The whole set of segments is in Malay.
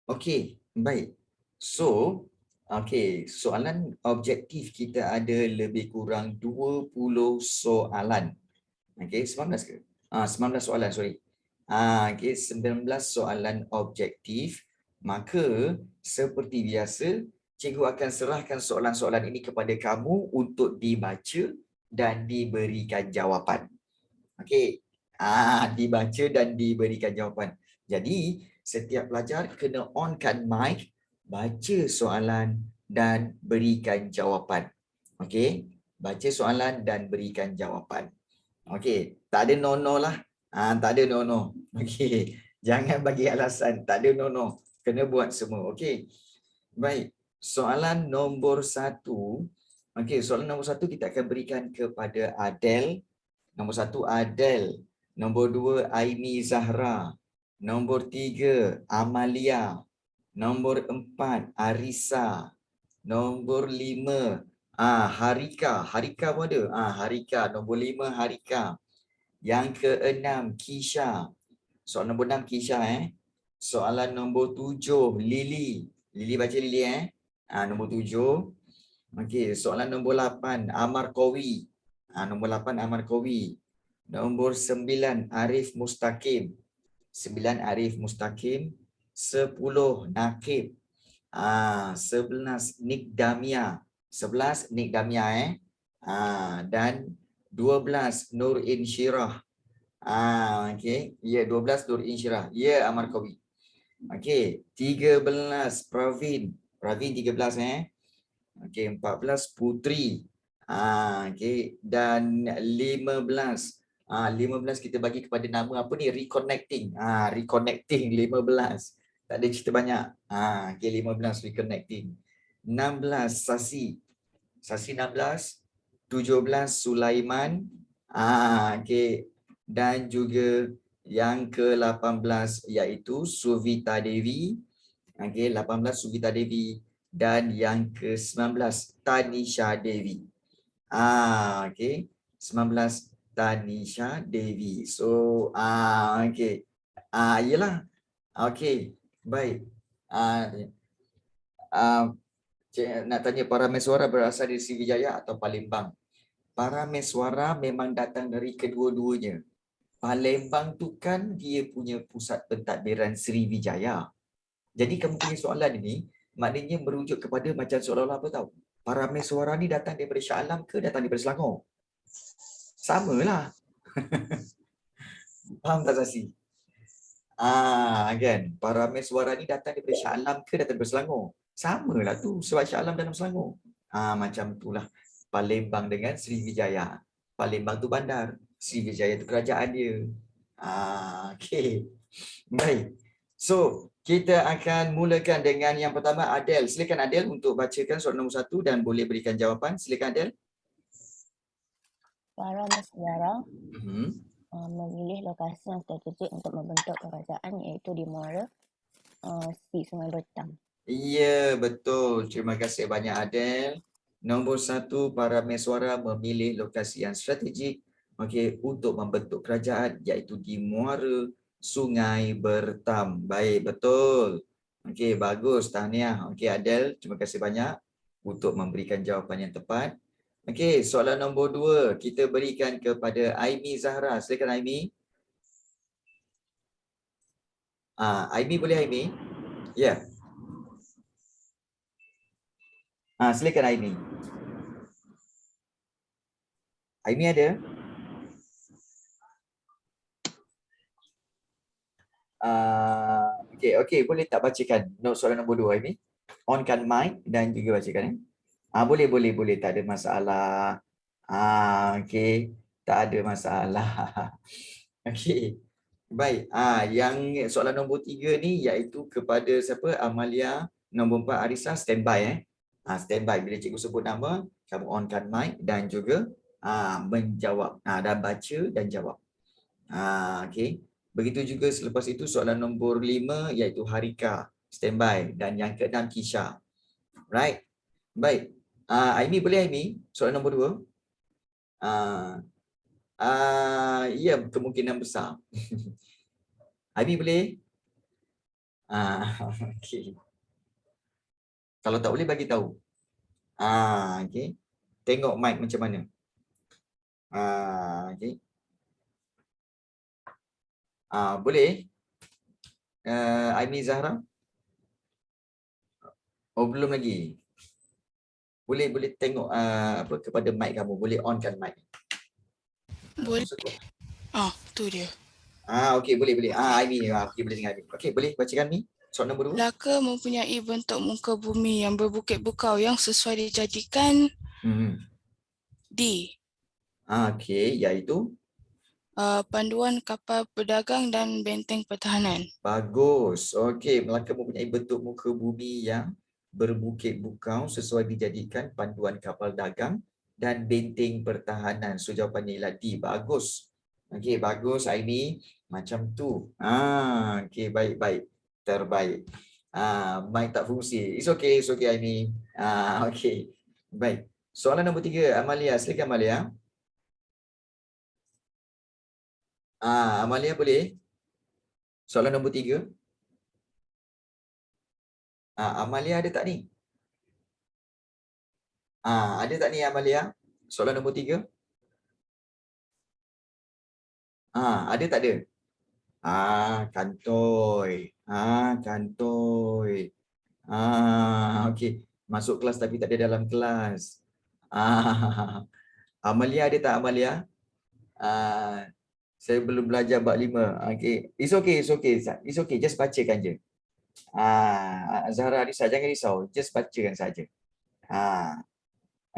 Okey, baik. So, okey, soalan objektif kita ada lebih kurang 20 soalan. Okey, 19 ke? 19 soalan, sorry. Okey, 19 soalan objektif. Maka, seperti biasa, cikgu akan serahkan soalan-soalan ini kepada kamu untuk dibaca dan diberikan jawapan. Okey. Dibaca dan diberikan jawapan. Jadi, setiap pelajar kena onkan mic, baca soalan dan berikan jawapan. Okey. Baca soalan dan berikan jawapan. Okey, tak ada no-no lah. Tak ada no-no. Okey. Jangan bagi alasan, tak ada no-no. Kena buat semua. Okey. Baik. Soalan nombor 1. Okey, soalan nombor 1 kita akan berikan kepada Adel. Nombor 1 Adel. Nombor 2 Aimi Zahra. Nombor 3 Amalia. Nombor 4 Arisa. Nombor 5 Harika. Harika pun ada. Harika. Nombor 5 Harika. Yang ke-6 Kisha. Soalan nombor 6 Kisha Soalan nombor 7 Lily. Lily baca Lily nombor 7. Okey, soalan nombor 8 Amar Kowi. Nombor 8 Amar Kowi. Nombor 9 Arif Mustaqim. 9 Arif Mustaqim. 10 Nakib. 11 Nik Damia. 11 Nik Damia dan 12 Nur Insyirah. Okey. Ya, 12 Nur Insyirah. Ya, Amar Kowi. Okey, 13 Pravin. Pravin 13 Okey, 14 Putri. Okey, dan 15. 15 kita bagi kepada nama apa ni? Reconnecting. Reconnecting 15. Tak ada cerita banyak. Okey, 15 reconnecting. 16 Sasi. Sasi 16. 17 Sulaiman. Okey. Dan juga yang ke-18 iaitu Suvita Devi. Okey, 18 Suvita Devi. Dan yang ke-19 Tanisha Devi. Okey. 19 Tanisha Devi. So, okey. Yalah. Okey. Baik. Nak tanya Paramein Suara berasal dari Sriwijaya atau Palembang? Paramein Suara memang datang dari kedua-duanya. Palembang tu kan dia punya pusat pentadbiran Sriwijaya. Jadi kamu punya soalan ini maknanya merujuk kepada macam seolah-olah apa tahu? Paramein Suara ni datang daripada Shah Alam ke datang daripada Selangor? Samalah. Faham tak Sasi? Kan? Paramein Suara ni datang daripada Shah Alam ke datang daripada Selangor? Samalah tu sebab Shah Alam dalam Selangor. Macam itulah Palembang dengan Sriwijaya. Palembang tu bandar, Sriwijaya tu kerajaan dia. Okey. Baik. So, kita akan mulakan dengan yang pertama Adel. Silakan Adel untuk bacakan soalan nombor 1 dan boleh berikan jawapan. Silakan Adel. Para negara Mhm. memilih lokasi yang strategik untuk membentuk kerajaan iaitu di muara di Sungai Bertam. Ya, betul. Terima kasih banyak Adel. Nombor 1, Paramein Suara memilih lokasi yang strategik untuk membentuk kerajaan iaitu di muara Sungai Bertam. Baik, betul. Bagus. Tahniah. Adel, terima kasih banyak untuk memberikan jawapan yang tepat. Soalan nombor 2 kita berikan kepada Aimi Zahra. Silakan Aimi. Aimi boleh Aimi? Ya. Silakan Aimi. Aimi ada? Okey, boleh tak bacakan soalan nombor 2 Aimi? Onkan mic dan juga bacakan boleh, tak ada masalah. Okey, tak ada masalah. Okey. Baik, yang soalan nombor 3 ni iaitu kepada siapa? Amalia, nombor 4 Arisa, standby standby bila cikgu sebut nama, kamu onkan mic dan juga menjawab dan baca dan jawab. Okey. Begitu juga selepas itu soalan nombor 5 iaitu Harika, standby dan yang ke-6 Kisha. Right. Baik. Aimi boleh Aimi? Soalan nombor 2. Ya, kemungkinan besar. Aimi boleh? Okey. Kalau tak boleh bagi tahu. Okey. Tengok mic macam mana. Okey. Boleh? Aini Zahra? Oh, belum lagi. Boleh tengok apa kepada mic kamu. Boleh onkan mic. Boleh. Tu dia. Okey, boleh. Aini. Okey, boleh dengar. Okey, boleh bacakan ni. Soalan nombor 2. Laka mempunyai bentuk muka bumi yang berbukit bukau yang sesuai dijadikan D. Okey, iaitu? Panduan kapal berdagang dan benteng pertahanan. Bagus. Okey, Melaka mempunyai bentuk muka bumi yang berbukit bukau sesuai dijadikan panduan kapal dagang dan benteng pertahanan. So jawapannya ialah D. Bagus. Okey, bagus Aini. Macam tu. Okey, baik. Terbaik. Mic tak fungsi. It's okay Aini. Okey. Baik. Soalan nombor 3, Amalia. Silakan Amalia. Amalia boleh? Soalan nombor 3. Amalia ada tak ni? Ada tak ni Amalia? Soalan nombor 3. Ada tak ada? Kantoi. Kantoi. Okey. Masuk kelas tapi tak ada dalam kelas. Amalia ada tak Amalia? Saya belum belajar bab 5. Okey. It's okay. It's okay. Just bacakan je. Zahra Arisa, jangan risau. Just bacakan saja.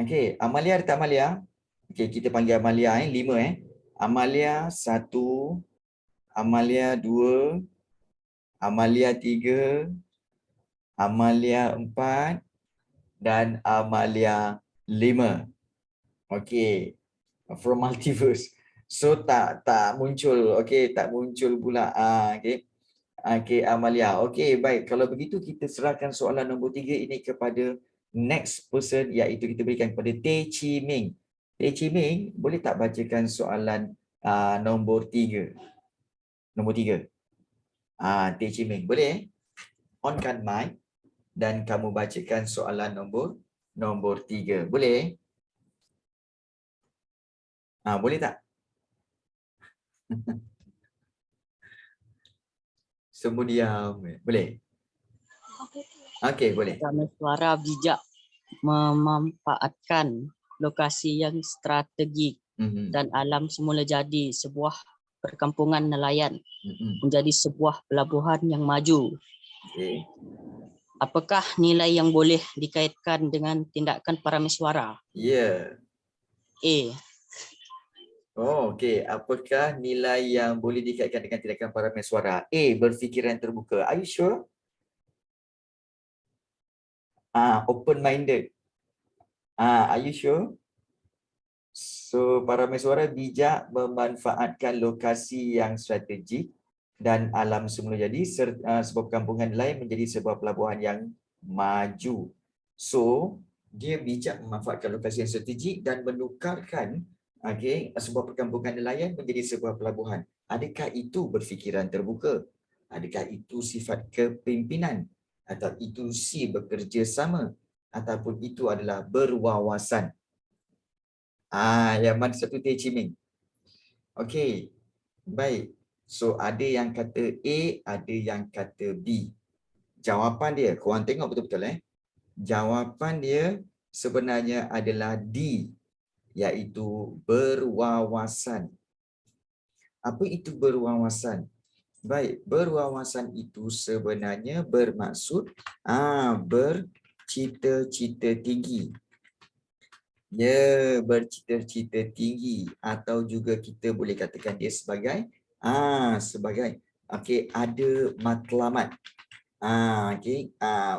Okey. Amalia ada tak Amalia? Okey, kita panggil Amalia 5 Amalia 1, Amalia 2, Amalia 3, Amalia 4 dan Amalia 5. Okey. From multiverse. So tak muncul. Okey, tak muncul pula. Okey. Okey, Amalia. Okey, baik. Kalau begitu kita serahkan soalan nombor 3 ini kepada next person, iaitu kita berikan kepada Teh Chi Ming. Teh Chi Ming, boleh tak bacakan soalan nombor 3? Nombor 3. Teh Chi Ming, boleh? Onkan mic dan kamu bacakan soalan nombor 3. Boleh? Boleh tak? Semua diam. Boleh? Okey, boleh. Prameswara bijak memanfaatkan lokasi yang strategik dan alam semula jadi sebuah perkampungan nelayan menjadi sebuah pelabuhan yang maju. Okey. Apakah nilai yang boleh dikaitkan dengan tindakan Parameswara? Ya. A. Okey. Apakah nilai yang boleh dikaitkan dengan tindakan Parameswara? A. Berfikiran terbuka. Are you sure? Open-minded. Are you sure? So, Parameswara bijak memanfaatkan lokasi yang strategik dan alam semula jadi sebuah perkampungan nelayan menjadi sebuah pelabuhan yang maju. So, dia bijak memanfaatkan lokasi yang strategik dan menukarkan sebuah perkampungan nelayan menjadi sebuah pelabuhan. Adakah itu berfikiran terbuka? Adakah itu sifat kepimpinan? Atau itu si bekerja sama? Ataupun itu adalah berwawasan? Yang mana satu Teh Chi Ming? Okey. Baik. So ada yang kata A, ada yang kata B. Jawapan dia, korang tengok betul-betul Jawapan dia sebenarnya adalah D, iaitu berwawasan. Apa itu berwawasan? Baik, berwawasan itu sebenarnya bermaksud bercita-cita tinggi. Ya, bercita-cita tinggi, atau juga kita boleh katakan dia sebagai ada matlamat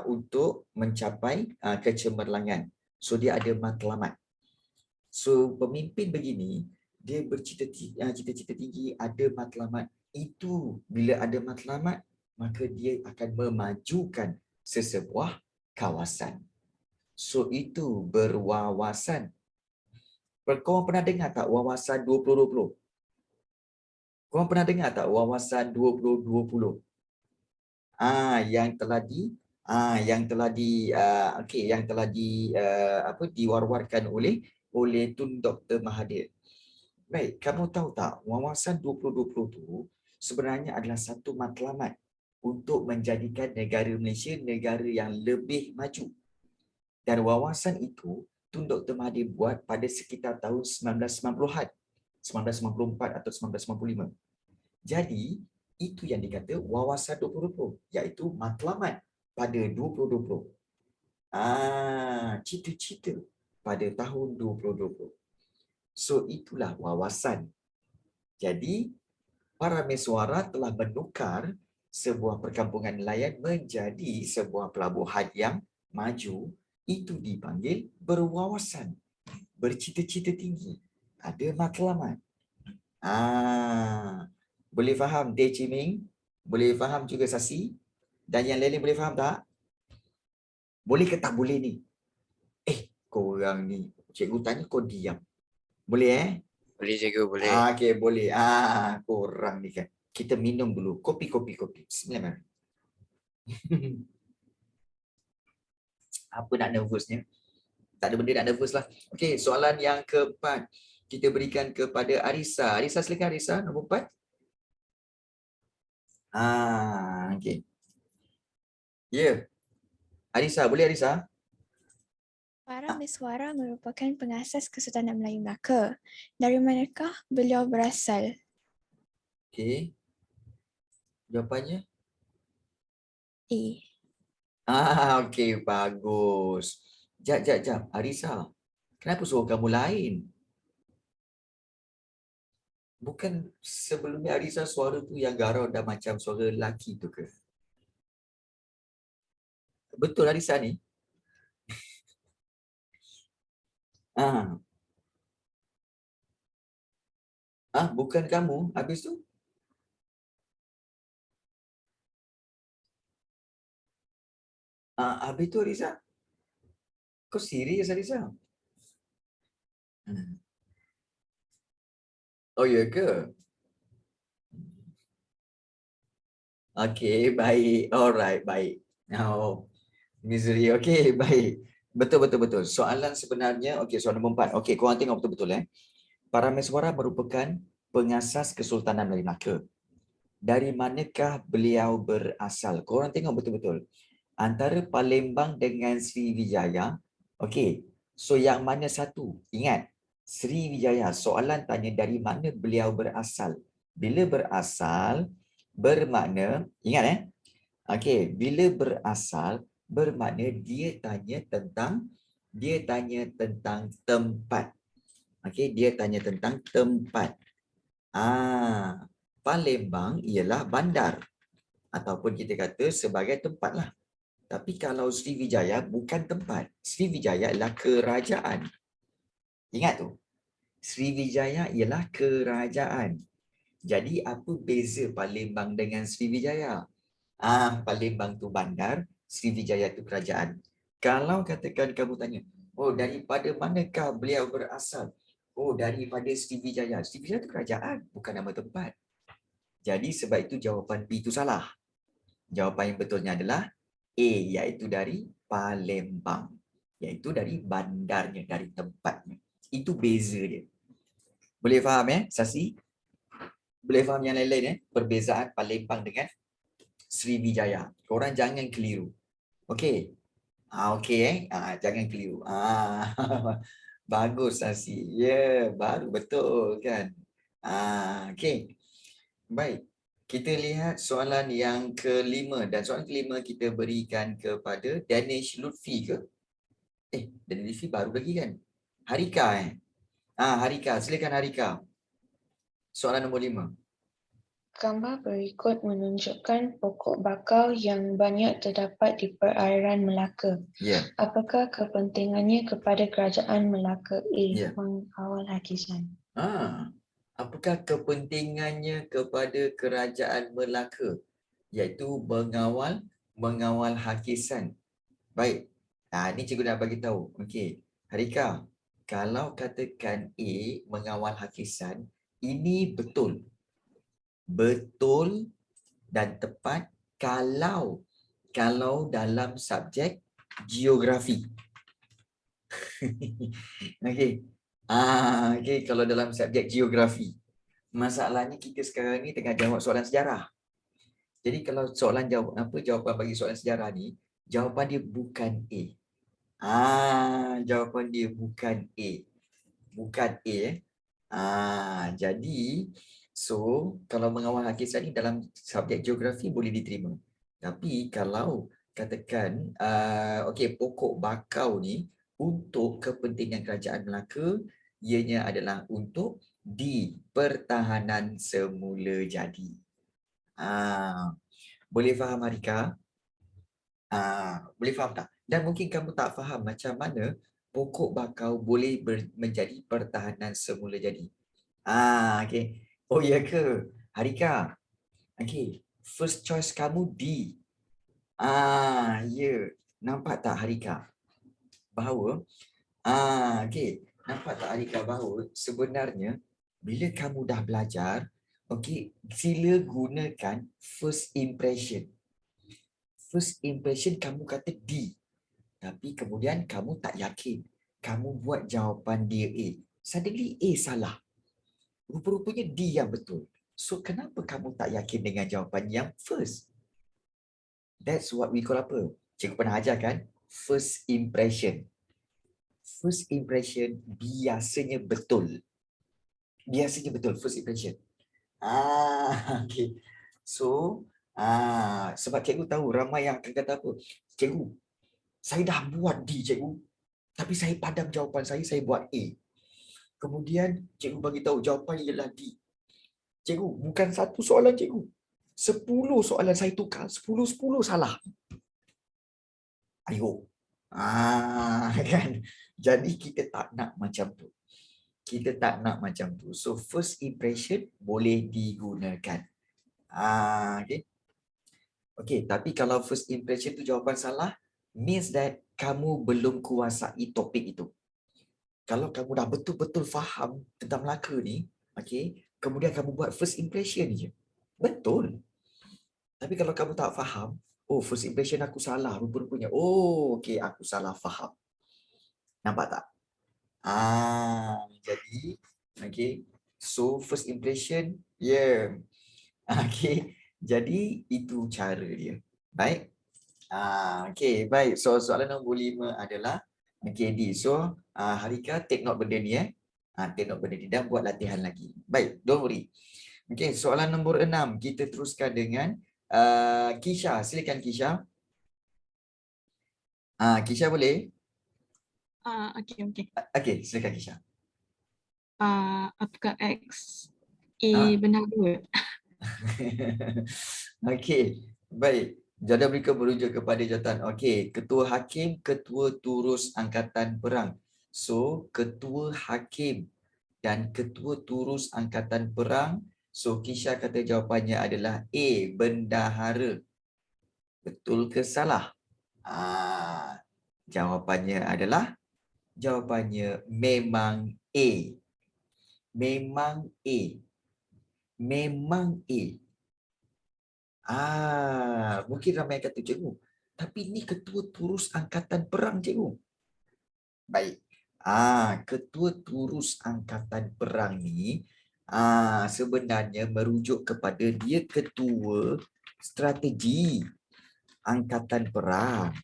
untuk mencapai kecemerlangan. So dia ada matlamat. So pemimpin begini, dia bercita-cita tinggi, ada matlamat. Itu bila ada matlamat, maka dia akan memajukan sesebuah kawasan. So itu berwawasan. Korang pernah dengar tak wawasan 2020? Korang pernah dengar tak wawasan 2020? diwar-warkan oleh Tun Dr. Mahathir. Baik, kamu tahu tak wawasan 2020 tu sebenarnya adalah satu matlamat untuk menjadikan negara Malaysia negara yang lebih maju. Dan wawasan itu Tun Dr. Mahathir buat pada sekitar tahun 1990-an, 1994 atau 1995. Jadi, itu yang dikata wawasan 2020, iaitu matlamat pada 2020. Cita-cita pada tahun 2020. So, itulah wawasan. Jadi, para mesuara telah menukar sebuah perkampungan nelayan menjadi sebuah pelabuhan yang maju. Itu dipanggil berwawasan, bercita-cita tinggi, ada matlamat. Boleh faham Teh Ciming? Boleh faham juga Sasi? Dan yang lain boleh faham tak? Boleh ke tak boleh ni? Korang ni, cikgu tanya kau diam. Boleh Boleh cikgu, boleh. Okey, boleh. Korang ni kan. Kita minum dulu. Kopi. Bismillahirrahmanirrahim. Apa nak nervousnya? Tak ada benda nak nervous lah. Okey, soalan yang keempat. Kita berikan kepada Arisa. Arisa, silakan Arisa, nombor 4. Okey. Ya. Arisa, boleh Arisa? Para mesuara merupakan pengasas Kesultanan Melayu Melaka. Dari manakah beliau berasal? Okey. Jawapannya? Okey, bagus. Jap. Arisa, kenapa suruh kamu lain? Bukan sebelumnya Arisa suara tu yang garau dah macam suara lelaki tu ke? Betul Arisa ni? Bukan kamu. Habis tu? Habis tu Arisa? Kau serius Arisa? Oh ya ke? Okey, baik. Alright, baik. Misery. Okey, baik. Betul. Soalan sebenarnya, okey, soalan nombor 4. Okey, korang tengok betul-betul Para mesuara merupakan pengasas Kesultanan Melayu Melaka. Dari manakah beliau berasal? Korang tengok betul-betul. Antara Palembang dengan Sriwijaya. Okey. So yang mana satu? Ingat. Sriwijaya. Soalan tanya dari mana beliau berasal. Bila berasal bermakna, ingat okey, bila berasal bermakna dia tanya tentang tempat. Okey, dia tanya tentang tempat. Palembang ialah bandar ataupun kita kata sebagai tempat lah. Tapi kalau Sriwijaya bukan tempat. Sriwijaya ialah kerajaan. Ingat tu. Sriwijaya ialah kerajaan. Jadi apa beza Palembang dengan Sriwijaya? Palembang tu bandar, Sriwijaya tu kerajaan. Kalau katakan kamu tanya, daripada manakah beliau berasal? Daripada Sriwijaya. Sriwijaya tu kerajaan, bukan nama tempat. Jadi sebab itu jawapan B itu salah. Jawapan yang betulnya adalah A, iaitu dari Palembang. Iaitu dari bandarnya, dari tempatnya. Itu beza dia. Boleh faham Sasi? Boleh faham yang lain-lain perbezaan Palembang dengan Sriwijaya. Korang jangan keliru. Okey. Okey jangan keliru. Bagus Sasi. Baru betul kan. Okey. Baik. Kita lihat soalan yang kelima. Dan soalan kelima kita berikan kepada Danish Lutfi ke? Danish Lutfi baru lagi kan? Harika Harika. Silakan Harika. Soalan nombor 5. Gambar berikut menunjukkan pokok bakau yang banyak terdapat di perairan Melaka. Apakah kepentingannya kepada kerajaan Melaka? Mengawal hakisan. Apakah kepentingannya kepada kerajaan Melaka? Iaitu mengawal hakisan. Baik. Ini cikgu dah bagi tahu. Okey. Harika, kalau katakan A mengawal hakisan, ini betul dan tepat kalau dalam subjek geografi. Okey. Okey, kalau dalam subjek geografi. Masalahnya kita sekarang ni tengah jawab soalan sejarah. Jadi kalau jawapan bagi soalan sejarah ni, jawapan dia bukan A. Jawapan dia bukan A. Bukan A. Jadi kalau mengawal hakikat ni dalam subjek geografi boleh diterima. Tapi kalau katakan okey, pokok bakau ni untuk kepentingan kerajaan Melaka, ianya adalah untuk di pertahanan semula jadi. Boleh faham Harika? Boleh faham tak? Dan mungkin kamu tak faham macam mana pokok bakau boleh menjadi pertahanan semula jadi. Okay. Oh ya ke? Harika. Okay. First choice kamu D. Ya. Nampak tak Harika? Bahawa okay. Nampak tak Harika bahawa sebenarnya bila kamu dah belajar, okay, sila gunakan first impression. First impression kamu kata D. Tapi kemudian kamu tak yakin. Kamu buat jawapan dia A. Suddenly A salah. Rupa-rupanya D yang betul. So kenapa kamu tak yakin dengan jawapan yang first? That's what we call apa? Cikgu pernah ajar kan? First impression. First impression biasanya betul. Biasanya betul first impression. Okay. So, sebab cikgu tahu ramai yang akan kata apa? Cikgu, saya dah buat D, cikgu. Tapi saya padam jawapan saya buat A. Kemudian cikgu bagi tahu jawapan ialah D. Cikgu, bukan satu soalan cikgu. 10 soalan saya tukar, 10 salah. Ayo. Kan? Jadi kita tak nak macam tu. Kita tak nak macam tu. So first impression boleh digunakan. Okay. Okay, tapi kalau first impression tu jawapan salah, means that kamu belum kuasai topik itu. Kalau kamu dah betul-betul faham tentang Melaka ni, okay, kemudian kamu buat first impression je. Betul. Tapi kalau kamu tak faham, oh first impression aku salah, rupa-rupanya. Oh, okay, aku salah faham. Nampak tak? Jadi, okay. So first impression, yeah. Okay. Jadi itu cara dia. Baik. Okay, baik. So soalan nombor 5 adalah okay, D. So Harika take note benda ni take note benda ni dan buat latihan lagi. Baik, don't worry. Okay, soalan nombor 6 kita teruskan dengan Kisha. Silakan Kisha. Kisha boleh? Okay, silakan Kisha. Apakah X A benar 2? Okey, baik. Jawapan mereka merujuk kepada jawatan. Okey, ketua hakim, ketua turus angkatan perang. So, ketua hakim dan ketua turus angkatan perang. So, Kisha kata jawapannya adalah A, bendahara. Betul ke salah? Jawapannya memang A. Memang A. Memang A. Mungkin ramai yang kata cikgu, tapi ni ketua turus angkatan perang cikgu. Baik. Ketua turus angkatan perang ni sebenarnya merujuk kepada dia ketua strategi angkatan perang.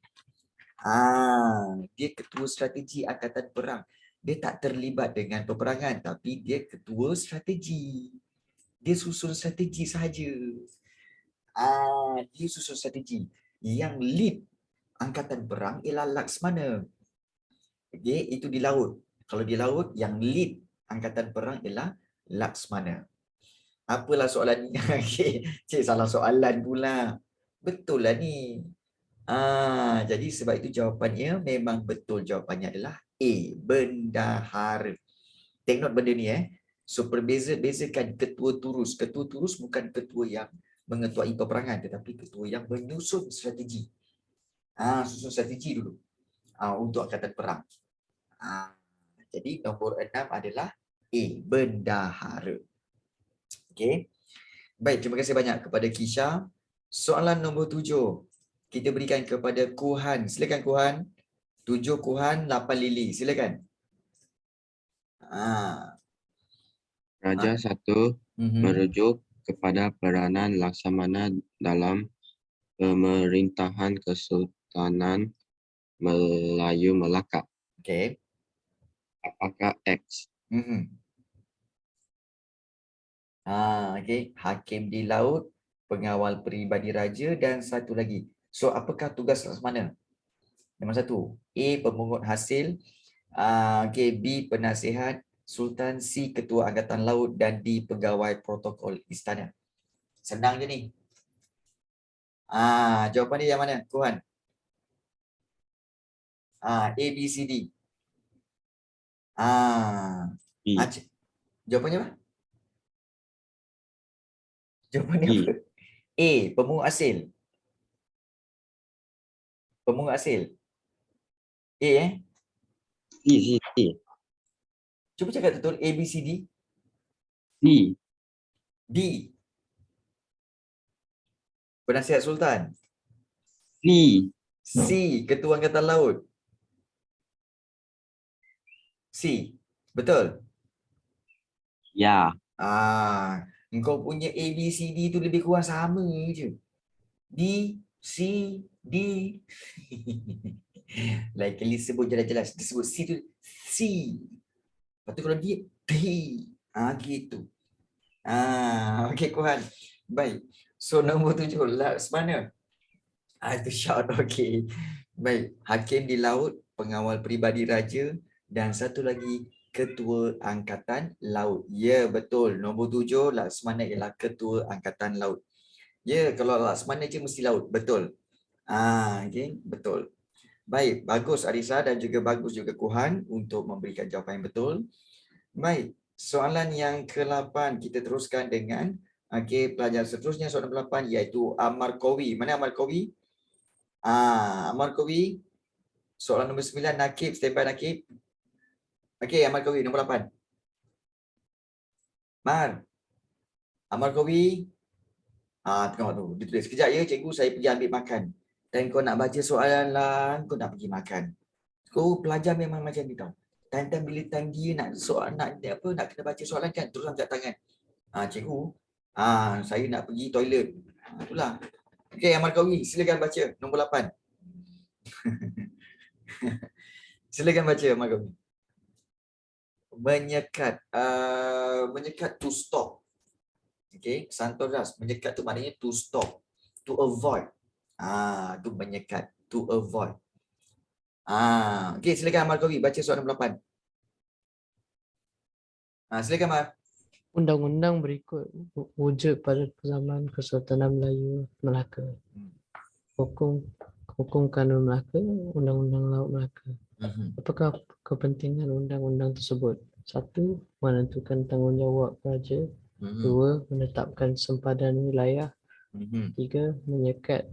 Dia ketua strategi angkatan perang. Dia tak terlibat dengan peperangan, tapi dia ketua strategi. Dia susun strategi sahaja. Dia susun strategi. Yang lead angkatan perang ialah Laksmana. Okay, itu di laut. Kalau di laut, yang lead angkatan perang ialah Laksmana. Apalah soalan ni? Okay. Cik, salah soalan pula. Betul lah ni. Jadi sebab itu jawapannya memang betul. Jawapannya adalah A, bendahara. Take note benda ni So bezakan ketua turus. Ketua turus bukan ketua yang mengetuai peperangan, tetapi ketua yang menyusun strategi. Susun strategi dulu untuk angkatan perang. Jadi nombor 6 adalah A, bendahara. Okey. Baik, terima kasih banyak kepada Kisha. Soalan nombor 7. Kita berikan kepada Kuhan. Silakan Kuhan. 7 Kuhan, 8 Lili. Silakan. Raja 1 merujuk kepada peranan Laksamana dalam pemerintahan Kesultanan Melayu Melaka. Okey. Apakah X? Okey. Hakim di laut, pengawal peribadi raja dan satu lagi. So, apakah tugas Laksamana? Nombor 1. A. Pemungut hasil. Okay. B. Penasihat Sultan. C. Ketua Angkatan Laut. Dan D. Pegawai protokol istana. Senang je ni. Jawapan dia yang mana, Kuhan? A, B, C, D. B. Jawapannya apa? Jawapannya apa? A. Pemungut hasil. Pemungut hasil. A C. Cuba cakap betul. A, B, C, D. D. D. Penasihat Sultan. C. C. Ketua Angkatan Laut. C. Betul? Ya. Engkau punya A, B, C, D tu lebih kurang sama je. D, C, D. Lain kali sebut jelas-jelas. Dia sebut C tu C. Lepas tu kalau D, D. Gitu. Okey Kuhan. Baik. So nombor 7. Laksamana. Itu short. Okey. Baik. Hakim di laut, pengawal peribadi raja dan satu lagi Ketua Angkatan Laut. Ya, betul. Nombor 7, Laksamana ialah Ketua Angkatan Laut. Ya, kalau Laksamana je mesti laut. Betul. Okey, betul. Baik, bagus Arisa dan juga bagus juga Kuhan untuk memberikan jawapan yang betul. Baik, soalan yang ke-8 kita teruskan dengan pelajaran seterusnya, soalan nombor 8 iaitu Amar Qawi. Mana Amar Qawi? Amar Qawi. Soalan nombor 9, Nakib, standby Nakib. Okey, Amar Qawi nombor 8. Amar Qawi. Tengok tu, dia tulis. Sekejap ya cikgu, saya pergi ambil makan. Dan kau nak baca soalan lah, kau nak pergi makan. Kau pelajar memang macam ni tau. Time-time bila time dia nak soal, nak kena baca soalan kan, terus angkat tangan. Cikgu, saya nak pergi toilet. Itulah. Okey, Amar Qawi, silakan baca nombor 8. Silakan baca Amar Qawi. Menyekat. Menyekat to stop. Okey, Santoras. Menyekat tu maknanya to stop. To avoid. Tu menyekat. To avoid. Okey, silakan Amar Qawi baca soalan nombor 8. Silakan Amar. Undang-undang berikut wujud pada zaman Kesultanan Melayu Melaka. Hukum Kanun Melaka, Undang-Undang Laut Melaka. Apakah kepentingan undang-undang tersebut? 1. Menentukan tanggungjawab raja. 2. Menetapkan sempadan wilayah. 3. Menyekat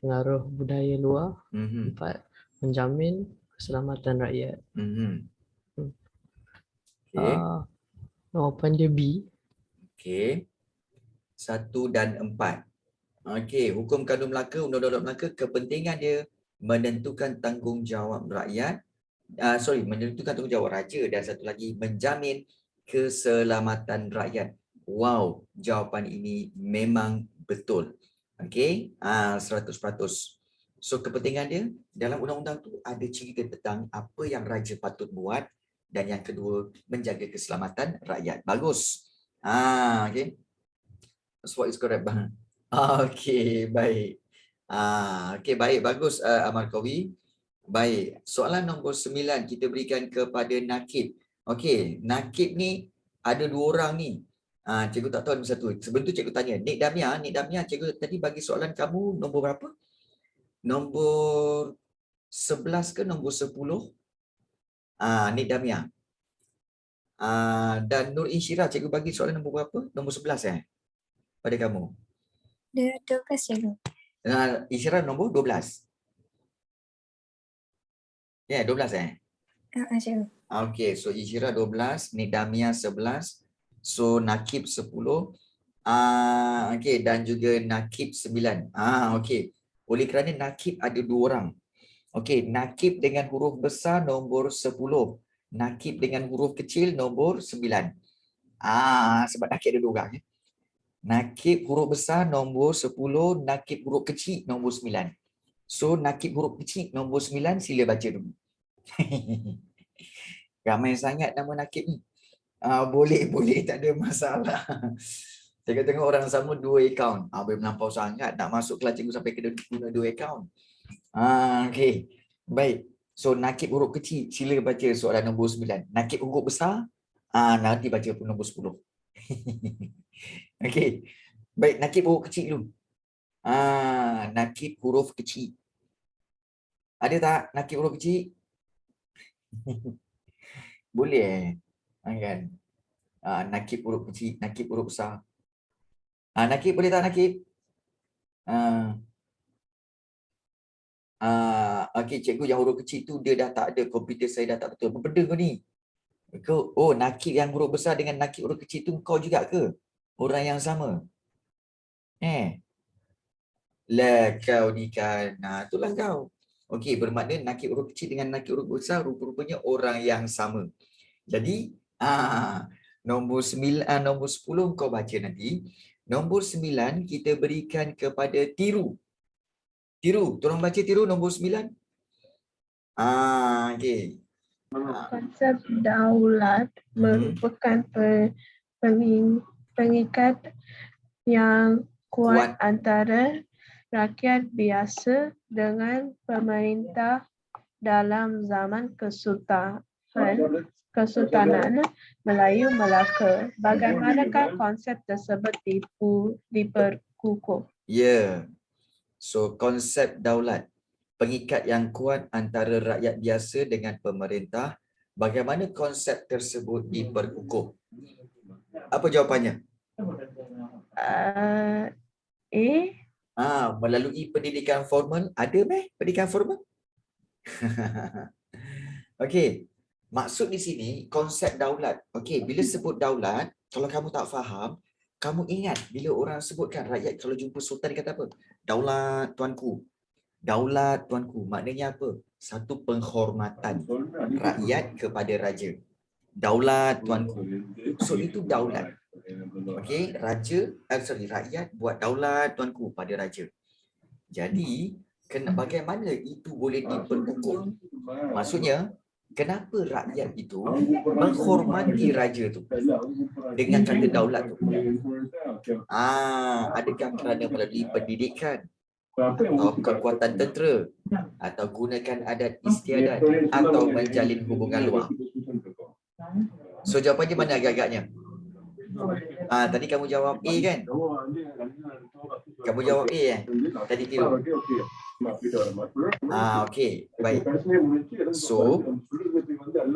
pengaruh budaya luar. 4. Menjamin keselamatan rakyat. Jawapan dia B. Okey. 1 dan 4. Okey, Hukum Kanun Melaka, Undang-Undang Melaka, kepentingan dia menentukan tanggungjawab rakyat. Menentukan tanggungjawab raja dan satu lagi menjamin keselamatan rakyat. Wow, jawapan ini memang betul. Okey, 100%. So kepentingan dia dalam undang-undang tu ada cerita tentang apa yang raja patut buat dan yang kedua menjaga keselamatan rakyat. Bagus. Okey. That's what is correct bang. Okey, baik. Okey, baik, bagus Amar Qawi. Baik, soalan nombor 9 kita berikan kepada Nakib. Okey, Nakib ni ada 2 orang ni. Cikgu tak tahu nombor 1. Sebelum tu cikgu tanya, Nik Damia, cikgu tadi bagi soalan kamu nombor berapa? Nombor 11 ke nombor 10? Nik Damia. Dan Nur Insyirah, cikgu bagi soalan nombor berapa? Nombor 11 pada kamu. 12 cikgu. Insyirah nombor 12. Ya, 12 Cikgu. Okey, so Insyirah 12, Nik Damia 11, so Nakib 10, Okey, dan juga nakib 9. Okey. Oleh kerana nakib ada 2 orang. Okey, nakib dengan huruf besar nombor 10. Nakib dengan huruf kecil nombor 9. Sebab nakib ada 2 orang. Nakib huruf besar nombor 10, nakib huruf kecil nombor 9. So, nakib huruf kecil nombor 9 sila baca dulu. Ramai sangat nama nakib ni. Boleh, tak ada masalah. Tengok-tengok orang sama 2 akaun. Boleh melampau sangat. Nak masuk kelas cikgu sampai kena guna 2 akaun. Okey. Baik. So, nakib huruf kecil, sila baca soalan nombor 9. Nakib huruf besar, nanti baca pun nombor 10. Okey. Baik, nakib huruf kecil dulu. Nakib huruf kecil. Ada tak nakib huruf kecil? Boleh kan? Nakib huruf kecil, nakib huruf besar. Nakib boleh tak nakib? Okey, cikgu yang huruf kecil tu dia dah tak ada, komputer saya dah tak betul. Apa benda kau ni? Nakib yang huruf besar dengan nakib huruf kecil tu kau juga ke? Orang yang sama? Lah kau ni kan. Itulah kau. Okey, bermakna nakib huruf kecil dengan nakib huruf besar rupa-rupanya orang yang sama. Jadi, nombor 9, nombor 10 kau baca nanti. Nombor 9 kita berikan kepada Tiru. Tiru, tolong baca Tiru nombor 9. Okey. Konsep daulat merupakan pengikat yang kuat antara rakyat biasa dengan pemerintah dalam zaman Kesultanan Melayu Melaka. Bagaimanakah konsep tersebut diperkukuh? Ya. So, konsep daulat, pengikat yang kuat antara rakyat biasa dengan pemerintah. Bagaimana konsep tersebut diperkukuh? Apa jawapannya? Melalui pendidikan formal. Ada pendidikan formal? Okey. Maksud di sini konsep daulat. Okey, bila sebut daulat, kalau kamu tak faham, kamu ingat bila orang sebutkan rakyat kalau jumpa sultan dia kata apa? Daulat tuanku. Daulat tuanku. Maknanya apa? Satu penghormatan rakyat kepada raja. Daulat tuanku. So itu daulat. Okey, rakyat buat daulat tuanku pada raja. Jadi, bagaimana itu boleh diperkukuh? Maksudnya, kenapa rakyat itu menghormati raja tu dengan kata daulat tu? Adakah kerana melalui pendidikan atau kekuatan tentera atau gunakan adat istiadat atau menjalin hubungan luar? So jawapannya mana agak-agaknya? Tadi kamu jawab A kan? Kamu jawab A tadi Tiru. Okey, baik. So,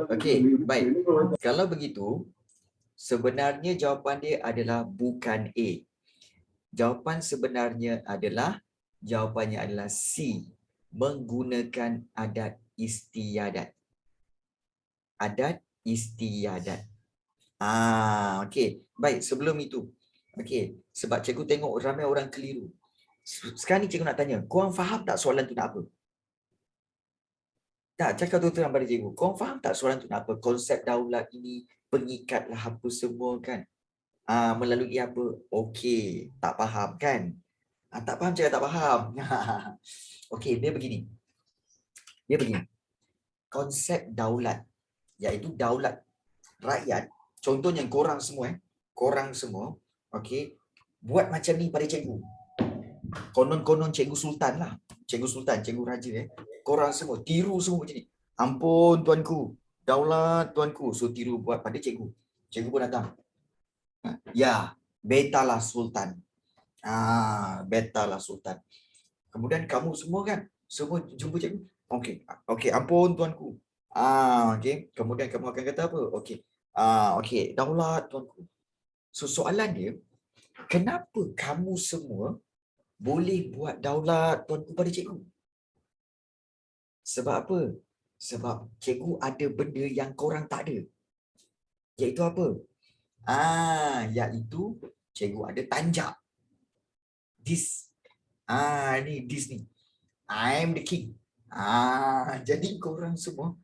okey, baik. Kalau begitu, sebenarnya jawapan dia adalah bukan A. Jawapan sebenarnya adalah, jawapannya adalah C. Menggunakan adat istiadat. Adat istiadat. Okey. Baik, sebelum itu. Okey, sebab cikgu tengok ramai orang keliru. Sekarang ni cikgu nak tanya, korang faham tak soalan tu nak apa? Tak, cakap terang pada cikgu. Korang faham tak soalan tu nak apa? Konsep daulat ini pengikatlah apa semua kan? Melalui apa? Okey, tak faham kan? Tak faham cakap tak faham. Okey, dia begini. Konsep daulat, iaitu daulat rakyat. Contohnya korang semua, okey, buat macam ni pada cikgu. Konon-konon cikgu sultan lah. Cikgu sultan, cikgu raja Korang semua, tiru semua macam ni. Ampun tuanku, daulat tuanku. So tiru buat pada cikgu. Cikgu pun datang. Ya, betalah sultan. Betalah sultan. Kemudian kamu semua kan, semua jumpa cikgu. Okey, ampun tuanku. Okey, kemudian kamu akan kata apa? Okey, daulat tuanku. So soalan dia, kenapa kamu semua boleh buat daulat tuanku pada cikgu? Sebab apa? Sebab cikgu ada benda yang korang tak ada. Iaitu apa? Iaitu cikgu ada tanjak. This. Ni this ni. I'm the king. Jadi korang semua,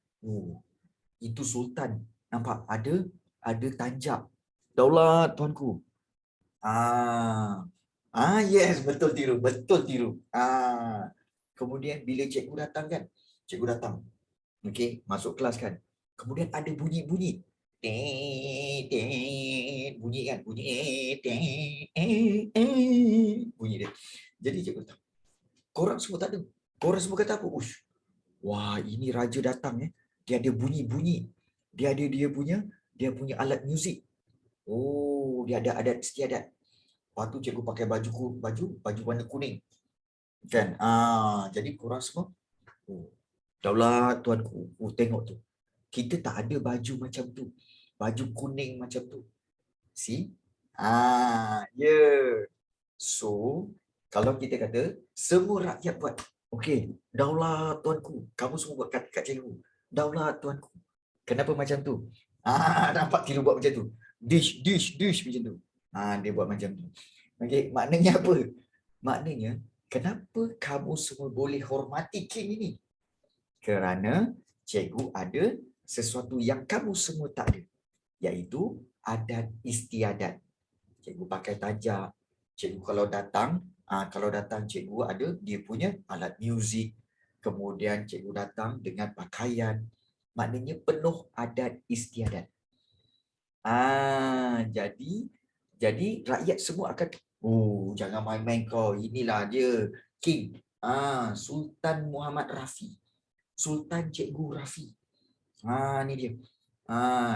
itu sultan. Nampak ada tanjak. Daulat tuanku. Yes, betul tiru. Kemudian bila cikgu datang kan, cikgu datang. Okey, masuk kelas kan. Kemudian ada bunyi-bunyi. Bunyi kan, bunyi dia. Jadi cikgu datang. Korang semua tak ada. Korang semua kata apa? Wah, ini raja datang ya. Dia ada bunyi-bunyi. Dia ada dia punya alat muzik. Dia ada adat istiadat. Lepas tu cikgu pakai baju warna kuning. Kan? Jadi korang semua, daulat tuanku. Tengok tu. Kita tak ada baju macam tu. Baju kuning macam tu. See? So, kalau kita kata, semua rakyat buat. Okey, daulat tuanku. Kamu semua buat kat cikgu. Daulat tuanku. Kenapa macam tu? Nampak tiru buat macam tu. Dish macam tu. Dia buat macam tu. Okey, maknanya apa? Maknanya, kenapa kamu semua boleh hormati king ini? Kerana cikgu ada sesuatu yang kamu semua tak ada. Iaitu adat istiadat. Cikgu pakai tajak. Cikgu kalau datang cikgu ada dia punya alat muzik. Kemudian cikgu datang dengan pakaian. Maknanya penuh adat istiadat. Jadi rakyat semua akan, jangan main-main kau. Inilah dia king. Sultan Muhammad Rafi. Sultan Cikgu Rafi. Ni dia.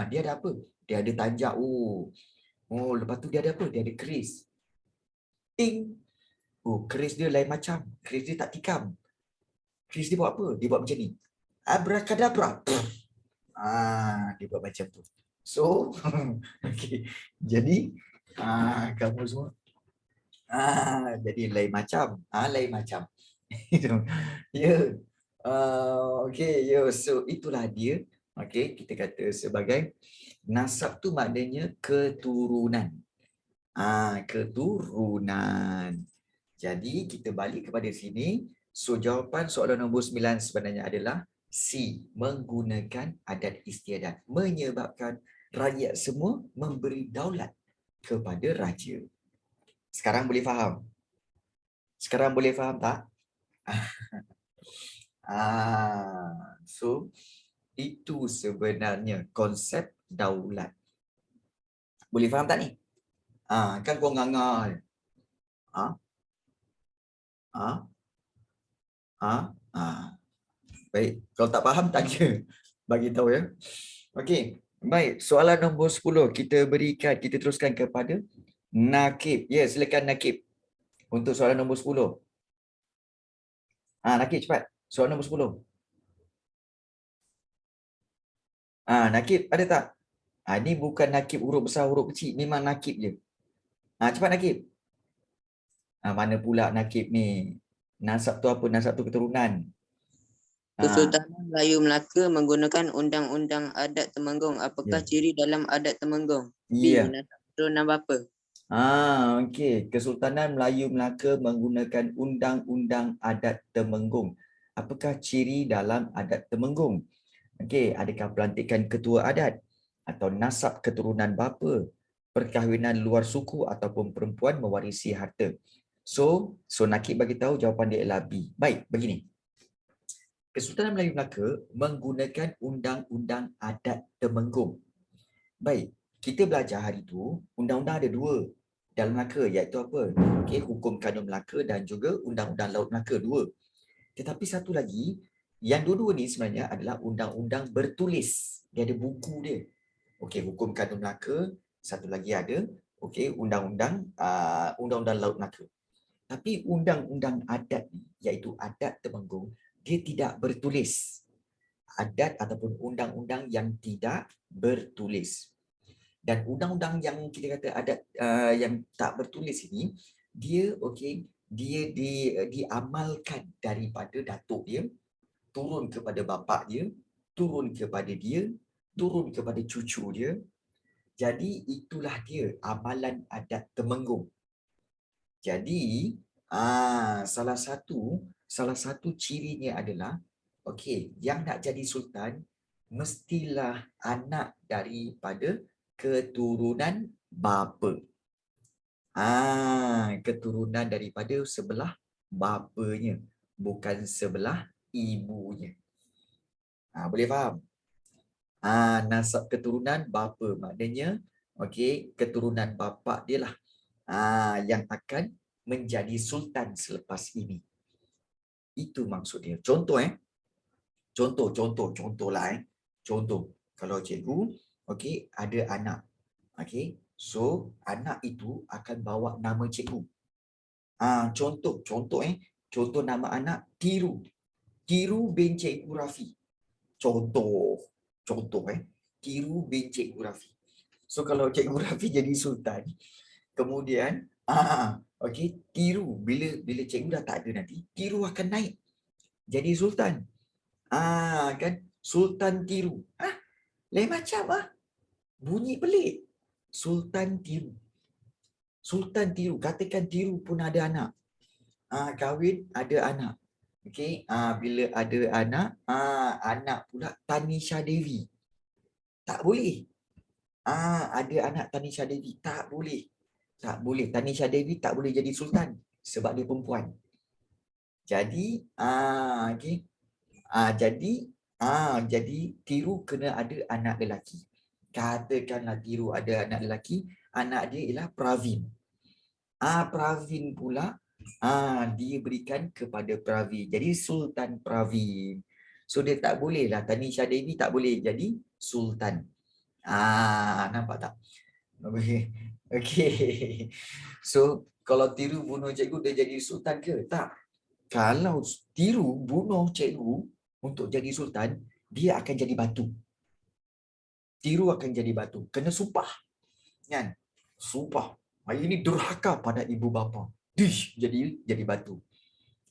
Dia ada apa? Dia ada tanjak. Lepas tu dia ada apa? Dia ada keris. Ting. Keris dia lain macam. Keris dia tak tikam. Keris dia buat apa? Dia buat macam ni. Abracadabra. Dia buat macam tu. So, okay. Jadi, kamu semua, jadi lain macam. Lain macam. So itulah dia. Okay, kita kata sebagai nasab tu maknanya keturunan. Keturunan. Jadi kita balik kepada sini. So jawapan soalan nombor 9 sebenarnya adalah C. Menggunakan adat istiadat. Menyebabkan rakyat semua memberi daulat kepada raja. Sekarang boleh faham? Sekarang boleh faham tak? So itu sebenarnya konsep daulat. Boleh faham tak ni? Kan kau nganga. Baik, kalau tak faham tanya. Bagi tahu ya. Okey, baik. Soalan nombor 10 kita teruskan kepada Nakib. Ya, silakan Nakib. Untuk soalan nombor 10. Nakib cepat. Soalan nombor 10. Nakib ada tak? Ni bukan nakib huruf besar, huruf kecil. Memang nakib je. Cepat nakib. Mana pula nakib ni? Nasab tu apa? Nasab tu keturunan. Kesultanan Melayu Melaka menggunakan undang-undang adat Temenggung. Apakah ciri dalam adat Temenggung? B. Nasab keturunan bapa. Okey. Kesultanan Melayu Melaka menggunakan undang-undang adat Temenggung. Apakah ciri dalam adat Temenggung? Okey, adakah pelantikan ketua adat atau nasab keturunan bapa, perkahwinan luar suku ataupun perempuan mewarisi harta? So Nakib bagi tahu jawapan dia adalah B. Baik, begini. Kesultanan Melayu Melaka menggunakan undang-undang adat Temenggung. Baik, kita belajar hari itu undang-undang ada 2 dalam Melaka, iaitu apa? Okey, Hukum Kanun Melaka dan juga Undang-Undang Laut Melaka 2. Tetapi satu lagi, yang dua-dua ni sebenarnya adalah undang-undang bertulis. Dia ada buku dia. Okey, Hukum Kanun Melaka, satu lagi ada Undang-Undang Laut Melaka. Tapi undang-undang adat ni, iaitu adat Temenggung, dia tidak bertulis. Adat ataupun undang-undang yang tidak bertulis. Dan undang-undang yang kita kata adat yang tak bertulis ini, dia diamalkan daripada datuk dia, turun kepada bapa dia, turun kepada dia, turun kepada cucu dia. Jadi itulah dia amalan adat Temenggung. Jadi salah satu cirinya adalah okey, yang nak jadi sultan mestilah anak daripada keturunan bapa. Keturunan daripada sebelah bapanya, bukan sebelah ibunya. Boleh faham? Nasab keturunan bapa maknanya okey, keturunan bapa dia lah yang akan menjadi sultan selepas ini. Itu maksud dia. Contoh contohlah Contoh, kalau cikgu okey ada anak. Okey. So anak itu akan bawa nama cikgu. Contoh nama anak Tiru. Tiru bin Cikgu Rafi. Contoh Tiru bin Cikgu Rafi. So kalau Cikgu Rafi jadi sultan, kemudian okey, Tiru bila cikgu dah tak ada nanti, Tiru akan naik jadi sultan. Kan Sultan Tiru. Lain macam bunyi pelik. Sultan Tiru. Sultan Tiru, katakan Tiru pun ada anak. Kahwin ada anak. Okey, bila ada anak, anak pula Tanisha Devi. Tak boleh. Ada anak Tanisha Devi, tak boleh. Tak boleh. Tanisha Devi tak boleh jadi sultan sebab dia perempuan. Jadi okey. Jadi Tiru kena ada anak lelaki. Katakanlah Tiru ada anak lelaki, anak dia ialah Pravin. Pravin pula dia berikan kepada Pravin. Jadi Sultan Pravin. So dia tak boleh lah, Tanisha Devi tak boleh jadi sultan. Nampak tak? Okey. So kalau Tiru bunuh cikgu dia jadi sultan ke? Tak. Kalau Tiru bunuh cikgu untuk jadi sultan, dia akan jadi batu. Tiru akan jadi batu. Kena sumpah. Kan? Sumpah. Hari ini durhaka pada ibu bapa. Dish, jadi batu.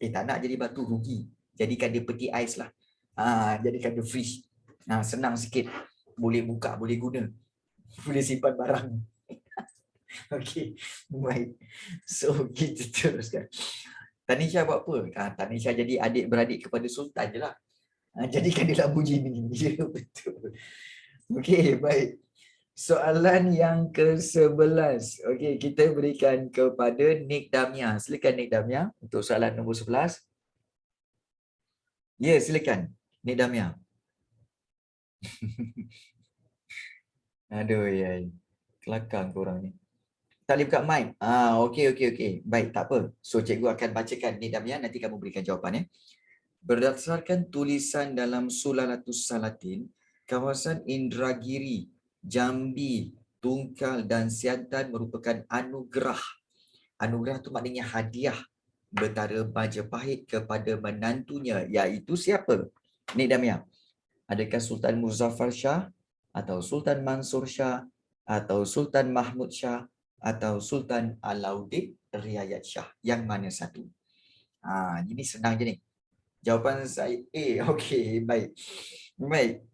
Tak nak jadi batu, rugi. Jadikan dia peti ais lah. Jadikan dia freeze. Senang sikit. Boleh buka, boleh guna. Boleh simpan barang. Okey. Baik. So, kita teruskan. Tanisha buat apa? Tanisha jadi adik-beradik kepada sultan je lah. Jadikan dia Lamborghini. Ya, betul. Okey, baik. Soalan yang ke-11. Okey, kita berikan kepada Nik Damia. Silakan Nik Damia untuk soalan nombor 11. Ya, silakan Nik Damia. Aduh, ya. Kelakar korang ni. Tak boleh buka mic. Okey. Baik, tak apa. So, cikgu akan bacakan Nik Damia, nanti kamu berikan jawapan. Berdasarkan tulisan dalam Sulalatus Salatin, kawasan Indragiri, Jambi, Tungkal dan Siantan merupakan anugerah. Anugerah itu maknanya hadiah Betara Majapahit kepada menantunya, iaitu siapa? Nik Damia. Adakah Sultan Muzaffar Shah, atau Sultan Mansur Shah, atau Sultan Mahmud Shah, atau Sultan Alauddin Riayat Shah? Yang mana satu? Ini senang je ni. Jawapan saya okey, baik. Baik.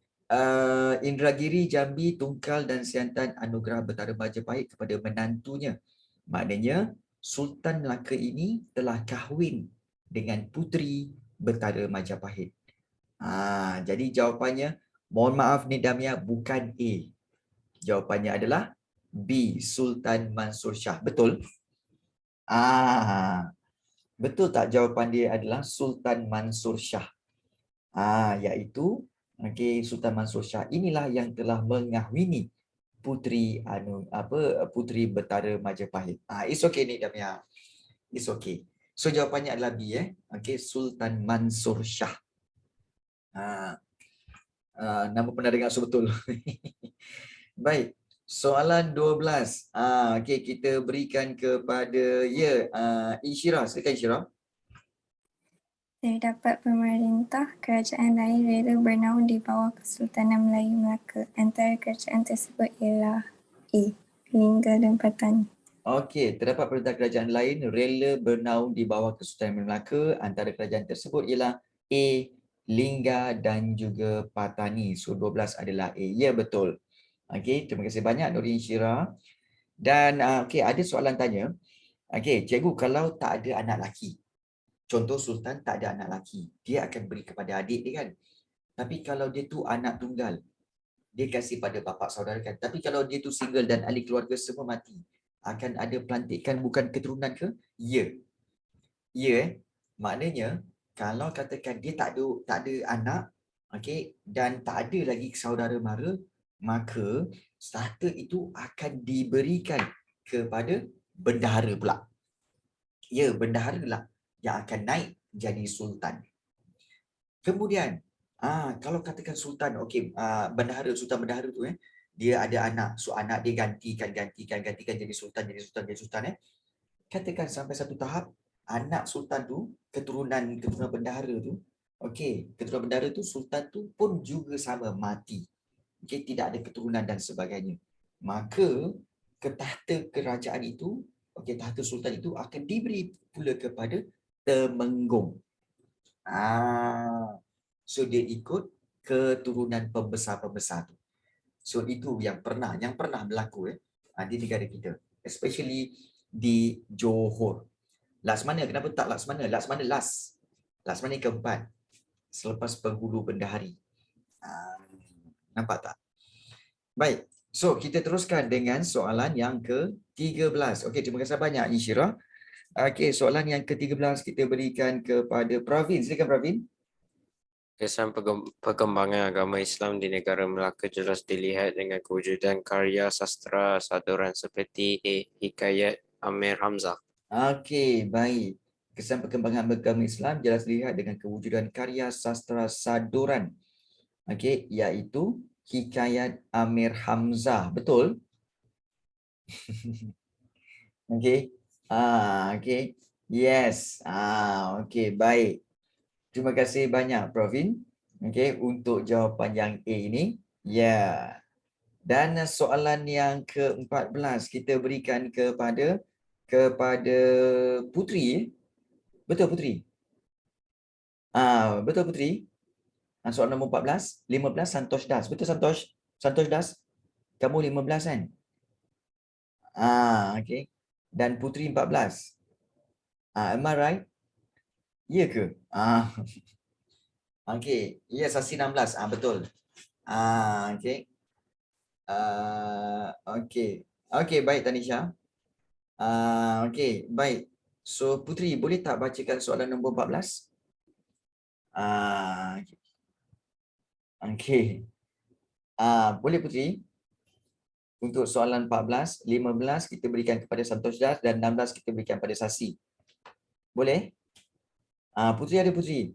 Indragiri, Jambi, Tungkal dan Siantan anugerah Betara Majapahit kepada menantunya. Maknanya Sultan Melaka ini telah kahwin dengan puteri Betara Majapahit. Jadi jawapannya, mohon maaf Nik Damia, bukan A. Jawapannya adalah B, Sultan Mansur Shah. Betul? Betul tak jawapan dia adalah Sultan Mansur Shah? Iaitu Sultan Mansur Shah inilah yang telah mengahwini puteri puteri Betara Majapahit. It's okay Nik Damia. It's okay. So jawapannya adalah B, Sultan Mansur Shah. Nama pernah dengar so betul. Baik. Soalan 12. Kita berikan kepada Insyirah. Silakan Insyirah. Terdapat pemerintah kerajaan lain rela bernaung di bawah Kesultanan Melayu Melaka. Antara kerajaan tersebut ialah A. Lingga dan Patani. Terdapat pemerintah kerajaan lain rela bernaung di bawah Kesultanan Melaka. Antara kerajaan tersebut ialah A. Lingga dan juga Patani. So 12 adalah A. Ya, betul. Okey, terima kasih banyak Nurin Syira. Dan okey, ada soalan tanya. Okey, cikgu, kalau tak ada anak lelaki, contoh Sultan tak ada anak lelaki, dia akan beri kepada adik dia kan. Tapi kalau dia tu anak tunggal, dia kasih pada bapa saudara kan. Tapi kalau dia tu single dan ahli keluarga semua mati, akan ada pelantikan bukan keturunan ke? Ya. Ya, maknanya kalau katakan dia tak ada anak, okey, dan tak ada lagi saudara mara, maka tahta itu akan diberikan kepada bendahara pula. Ya, bendahara lah yang akan naik jadi sultan. Kemudian, kalau katakan sultan, okey, sultan bendahara tu dia ada anak, so anak dia gantikan jadi sultan. Katakan sampai satu tahap anak sultan tu, keturunan bendahara tu, okey, keturunan bendahara tu, sultan tu pun juga sama mati. Okey, tidak ada keturunan dan sebagainya. Maka tahta kerajaan itu, okey, tahta sultan itu akan diberi pula kepada temenggung. So dia ikut keturunan pembesar-pembesar tu. So itu yang pernah berlaku di negara kita, especially di Johor. Laksmana, kenapa tak Laksmana? Laksmana last. Laksmana keempat selepas penghulu bendahari. Nampak tak? Baik. So kita teruskan dengan soalan yang ke-13. Okey, terima kasih banyak Insyirah. Okey, soalan yang ke-13 kita berikan kepada Pravin. Silakan Pravin. Kesan perkembangan agama Islam di negara Melaka jelas dilihat dengan kewujudan karya sastra saduran seperti Hikayat Amir Hamzah. Okey, baik. Kesan perkembangan agama Islam jelas dilihat dengan kewujudan karya sastra saduran. Okey, iaitu Hikayat Amir Hamzah. Betul? Okey. Okey. Yes. Okey, baik. Terima kasih banyak Pravin. Okey, untuk jawapan yang A ini. Ya. Dan soalan yang ke-14 kita berikan kepada Putri. Betul Putri? Betul Putri? Soalan nombor 14, 15 Santosh Das. Betul Santosh? Santosh Das? Kamu 15 kan? Okey. Dan Putri 14. Am I right? Ya ke? Okey. Ya, Sasi 16. Betul. Okey. Okey. Okey, baik Tanisha. Okey, baik. So Putri, boleh tak bacakan soalan nombor 14? Okey. Boleh Putri? Untuk soalan 14, 15 kita berikan kepada Santosh Das dan 16 kita berikan pada Sasi. Boleh? Putri ada Putri?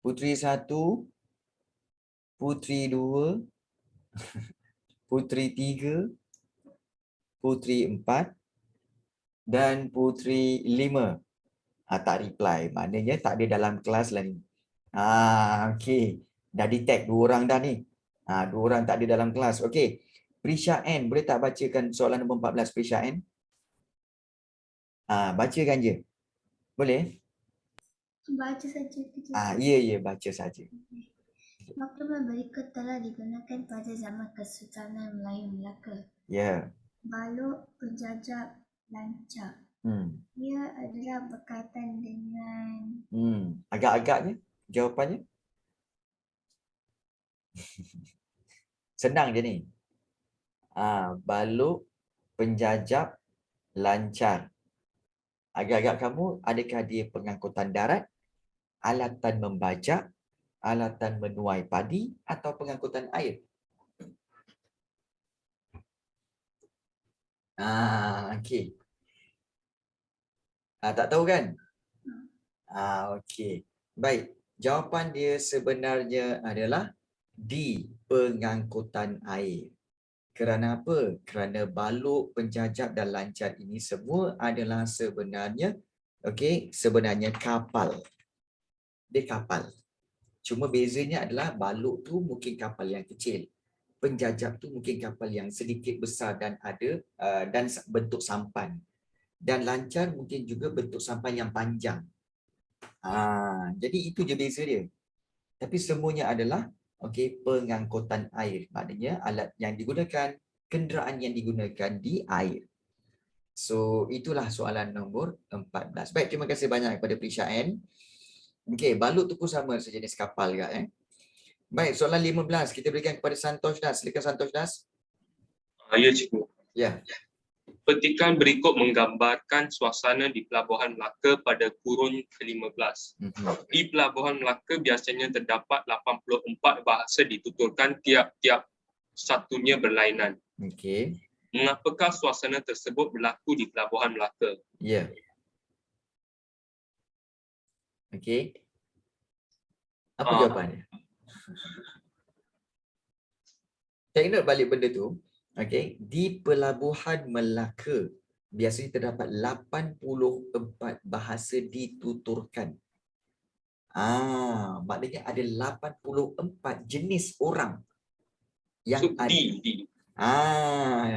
Putri 1, Putri 2, Putri 3, Putri 4 dan Putri 5. Tak reply. Maknanya tak ada dalam kelas lah ni. Okey. Dah detect 2 orang dah ni. 2 orang tak ada dalam kelas. Okey. Prisha N, boleh tak bacakan soalan nombor 14 Prisha N? Bacakan je. Boleh? Baca saja. Ya, baca saja. Maklumat berikut telah digunakan pada zaman Kesultanan Melayu Melaka. Ya. Balok, penjajah, lancar. Ia adalah berkaitan dengan... Agak-agaknya jawapannya? Senang je ni. Balok, penjajah, lancar. Agak-agak kamu, adakah dia pengangkutan darat, alatan membajak, alatan menuai padi atau pengangkutan air? Okey. Tak tahu kan? Okey. Baik. Jawapan dia sebenarnya adalah di pengangkutan air. Kerana apa? Kerana balok, penjajah dan lancar ini semua adalah sebenarnya sebenarnya kapal. Dia kapal. Cuma bezanya adalah balok tu mungkin kapal yang kecil. Penjajah tu mungkin kapal yang sedikit besar dan ada dan bentuk sampan. Dan lancar mungkin juga bentuk sampan yang panjang. Jadi itu je beza dia. Tapi semuanya adalah okey, pengangkutan air. Maknanya alat yang digunakan, kenderaan yang digunakan di air. So, itulah soalan nombor 14. Baik, terima kasih banyak kepada Prisha N. Okey, balut tu pun sama sejenis kapal juga. Baik, soalan 15 kita berikan kepada Santosh Das. Silakan Santosh Das. Ya, cikgu. Ya. Petikan berikut menggambarkan suasana di Pelabuhan Melaka pada kurun ke-15. Di Pelabuhan Melaka biasanya terdapat 84 bahasa dituturkan tiap-tiap satunya berlainan. Okey. Mengapakah suasana tersebut berlaku di Pelabuhan Melaka? Ya. Okey. Apa jawapannya? Saya ingat balik benda tu. Okey, di Pelabuhan Melaka biasanya terdapat 84 bahasa dituturkan. Maknanya ada 84 jenis orang yang ada.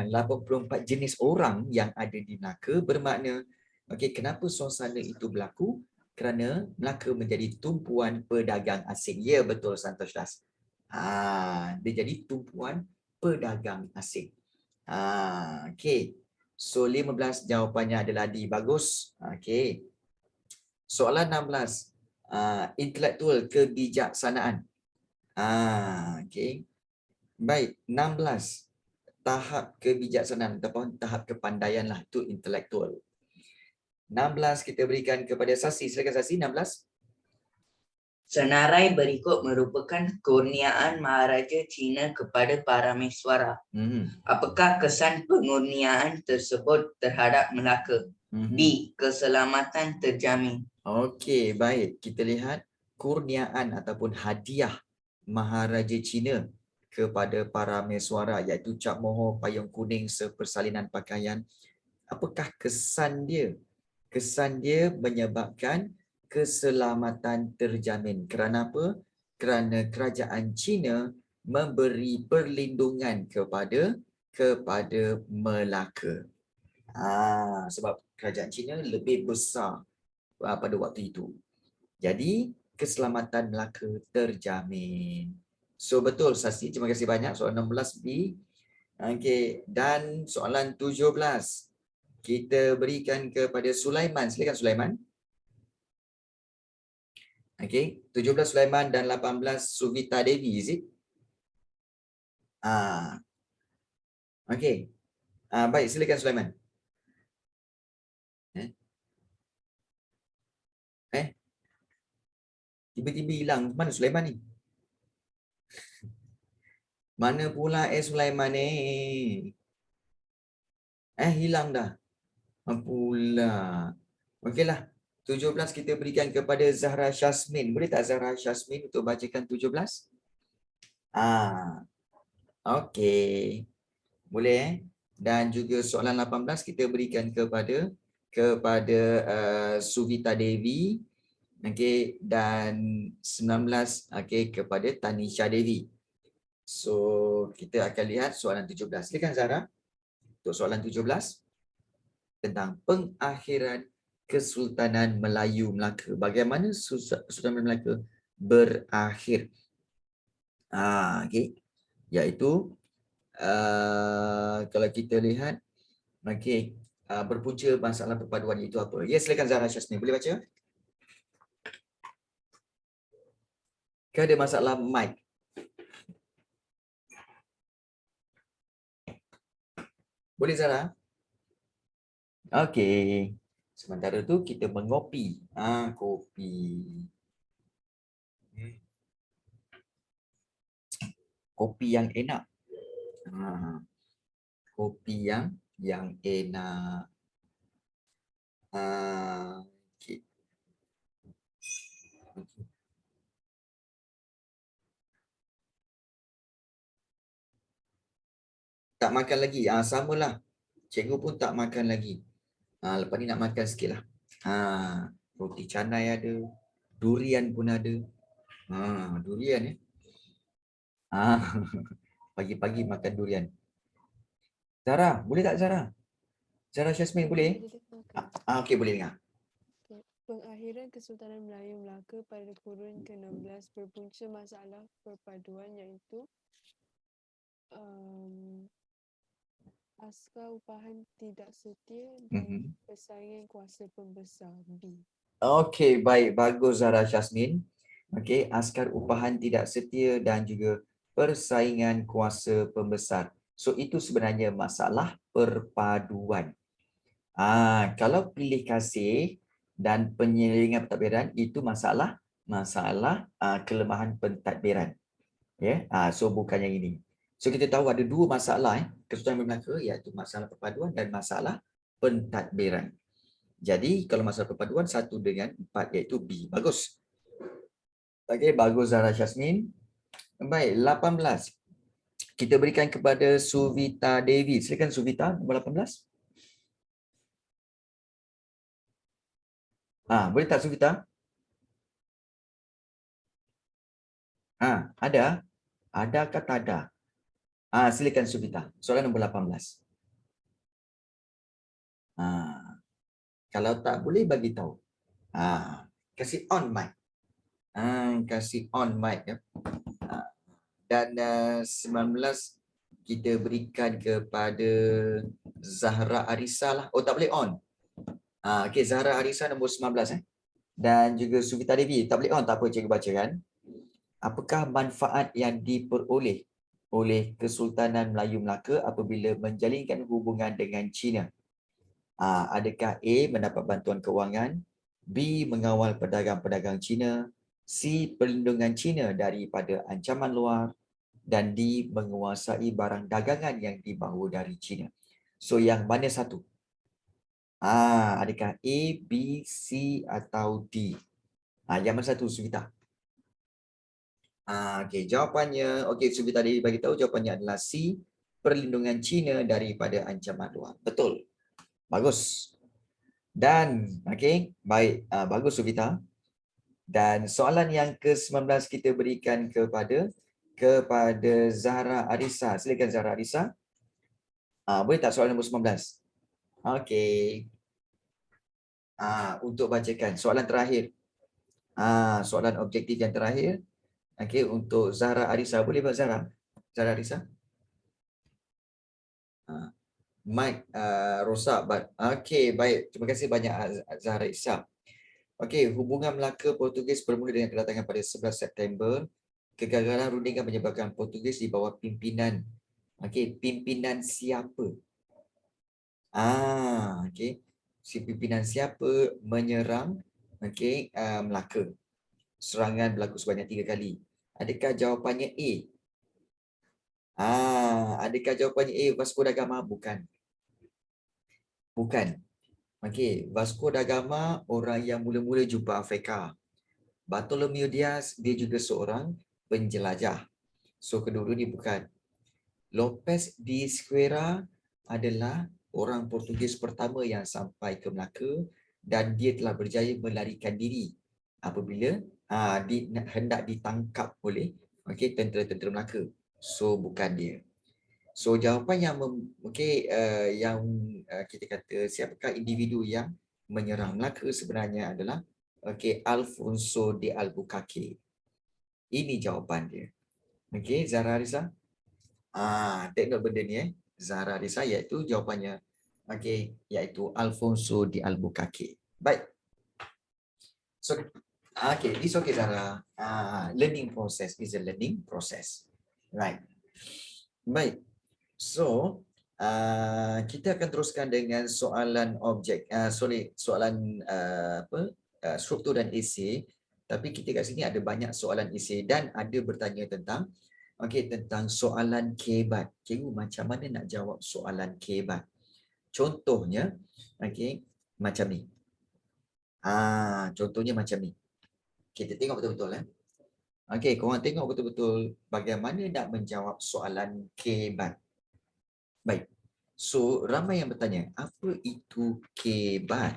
84 jenis orang yang ada di Melaka bermakna, okey, kenapa suasana itu berlaku? Kerana Melaka menjadi tumpuan pedagang asing. Ya, betul Santosh Das. Dia jadi tumpuan pedagang asing. Okey. So 15 jawapannya adalah D. Bagus. Okey. Soalan 16. Intelektual kebijaksanaan. Okey. Baik, 16. Tahap kebijaksanaan ataupun tahap kepandaian lah, tu intelektual. 16 kita berikan kepada Sasi. Silakan Sasi, 16. Senarai berikut merupakan kurniaan Maharaja Cina kepada para Meswara. Apakah kesan pengurniaan tersebut terhadap Melaka? B. Keselamatan terjamin. Okey, baik. Kita lihat kurniaan ataupun hadiah Maharaja Cina kepada para Meswara, iaitu cap mohon, payung kuning, sepersalinan pakaian. Apakah kesan dia? Kesan dia menyebabkan keselamatan terjamin. Kerana apa? Kerana kerajaan Cina memberi perlindungan kepada Melaka. Sebab kerajaan Cina lebih besar pada waktu itu. Jadi keselamatan Melaka terjamin. So betul Sasi, terima kasih banyak. Soalan 16B. Okey, dan soalan 17 kita berikan kepada Sulaiman. Silakan Sulaiman. Okey, 17 Sulaiman dan 18 Suvita Devi, is it? Okey. Baik, silakan Sulaiman. Tiba-tiba hilang. Mana Sulaiman ni? Mana pula Sulaiman ni? Hilang dah. Pula. Okeylah. 17 kita berikan kepada Zahra Syasmin. Boleh tak Zahra Syasmin untuk bacakan 17? Okey. Boleh. Dan juga soalan 18 kita berikan kepada Suvita Devi. Okey, dan 19 kepada Tanisha Devi. So kita akan lihat soalan 17. Silakan Zahra. Untuk soalan 17 tentang pengakhiran Kesultanan Melayu Melaka. Bagaimana Kesultanan Melaka berakhir? Okey. Iaitu kalau kita lihat, okey, berpunca masalah perpaduan itu apa? Ya, silakan Zahra Syasmin. Boleh baca? Ke ada masalah mic? Boleh Zahra? Okey. Sementara tu kita mengopi. Kopi. Kopi yang enak. Kopi yang enak. Okay. Tak makan lagi. Samalah. Cikgu pun tak makan lagi. Lepas ni nak makan sikit lah. Roti canai ada. Durian pun ada. Durian ya. Pagi-pagi makan durian. Zahra, boleh tak Zahra? Zahra Syasmin boleh? Okey, boleh dengar. Pengakhiran Kesultanan Melayu Melaka pada kurun ke-16 berpunca masalah perpaduan iaitu askar upahan tidak setia dan persaingan kuasa pembesar. B. Okey, baik. Bagus Zahra Syasmin. Okey, askar upahan tidak setia dan juga persaingan kuasa pembesar. So, itu sebenarnya masalah perpaduan. Kalau pilih kasih dan penyelenggaraan pentadbiran, itu masalah kelemahan pentadbiran. Ya, so bukan yang ini. So kita tahu ada dua masalah Kesultanan Melaka, iaitu masalah perpaduan dan masalah pentadbiran. Jadi kalau masalah perpaduan 1 dengan 4 iaitu B. Bagus. Okey, bagus Zahra Syasmin. Baik, 18. Kita berikan kepada Suvita Devi. Silakan Suvita, nombor 18. Boleh tak Suvita? Ada? Ada ke tak ada? Silakan Suvita. Soalan nombor 18. Kalau tak boleh bagi tahu. Kasih on mic. Kasih on mic ya. Dan 19 kita berikan kepada Zahra Arisa lah. Oh tak boleh on. Okey, Zahra Arisa nombor 19 Dan juga Suvita Devi. Tak boleh on, tak apa cikgu bacakan. Apakah manfaat yang diperoleh oleh Kesultanan Melayu Melaka apabila menjalinkan hubungan dengan China? Adakah A. mendapat bantuan kewangan, B. mengawal pedagang-pedagang China, C. perlindungan China daripada ancaman luar, dan D. menguasai barang dagangan yang dibawa dari China? So yang mana satu? Adakah A, B, C atau D? Yang mana satu Suvita? Okey, jawapannya, okey Suvita dia bagi tahu jawapannya adalah C, perlindungan China daripada ancaman luar. Betul. Bagus. Dan okey, baik, bagus Suvita. Dan soalan yang ke-19 kita berikan kepada Zahra Arisa. Silakan Zahra Arisa. Boleh tak soalan nombor 19? Okey. Untuk bacakan soalan terakhir. Soalan objektif yang terakhir. Okey, untuk Zahra Arisa. Boleh Pak Zahra? Zahra Arisa? Mic rosak. Okey, baik. Terima kasih banyak Zahra Arisa. Okey, hubungan Melaka Portugis bermula dengan kedatangan pada 11 September. Kegagalan rundingan menyebabkan Portugis di bawah pimpinan. Okey, pimpinan siapa? Okey. Si pimpinan siapa menyerang Melaka? Serangan berlaku sebanyak 3 kali. Adakah jawapannya A? Adakah jawapannya A, Vasco da Gama? Bukan. Bukan. Okey, Vasco da Gama orang yang mula-mula jumpa Afrika. Bartolomeu Dias dia juga seorang penjelajah. So kedua-dua ni bukan. Lopez de Esquerra adalah orang Portugis pertama yang sampai ke Melaka dan dia telah berjaya melarikan diri apabila hendak ditangkap oleh tentera-tentera Melaka. So bukan dia. So jawapan yang kita kata siapakah individu yang menyerang Melaka sebenarnya adalah Alfonso de Albuquerque. Ini jawapan dia. Okey, Zahra Arisa. Take note benda ni Zahra Arisa, iaitu jawapannya iaitu Alfonso de Albuquerque. Baik. So it's okay Zahra. Learning process is a learning process. Right. Baik. So kita akan teruskan dengan soalan soalan struktur dan esei. Tapi kita kat sini ada banyak soalan esei dan ada bertanya tentang tentang soalan kebat. Cikgu macam mana nak jawab soalan kebat? Contohnya macam ni. Contohnya macam ni. Kita tengok betul-betul korang tengok betul-betul bagaimana nak menjawab soalan kebat. Baik. So ramai yang bertanya, apa itu kebat?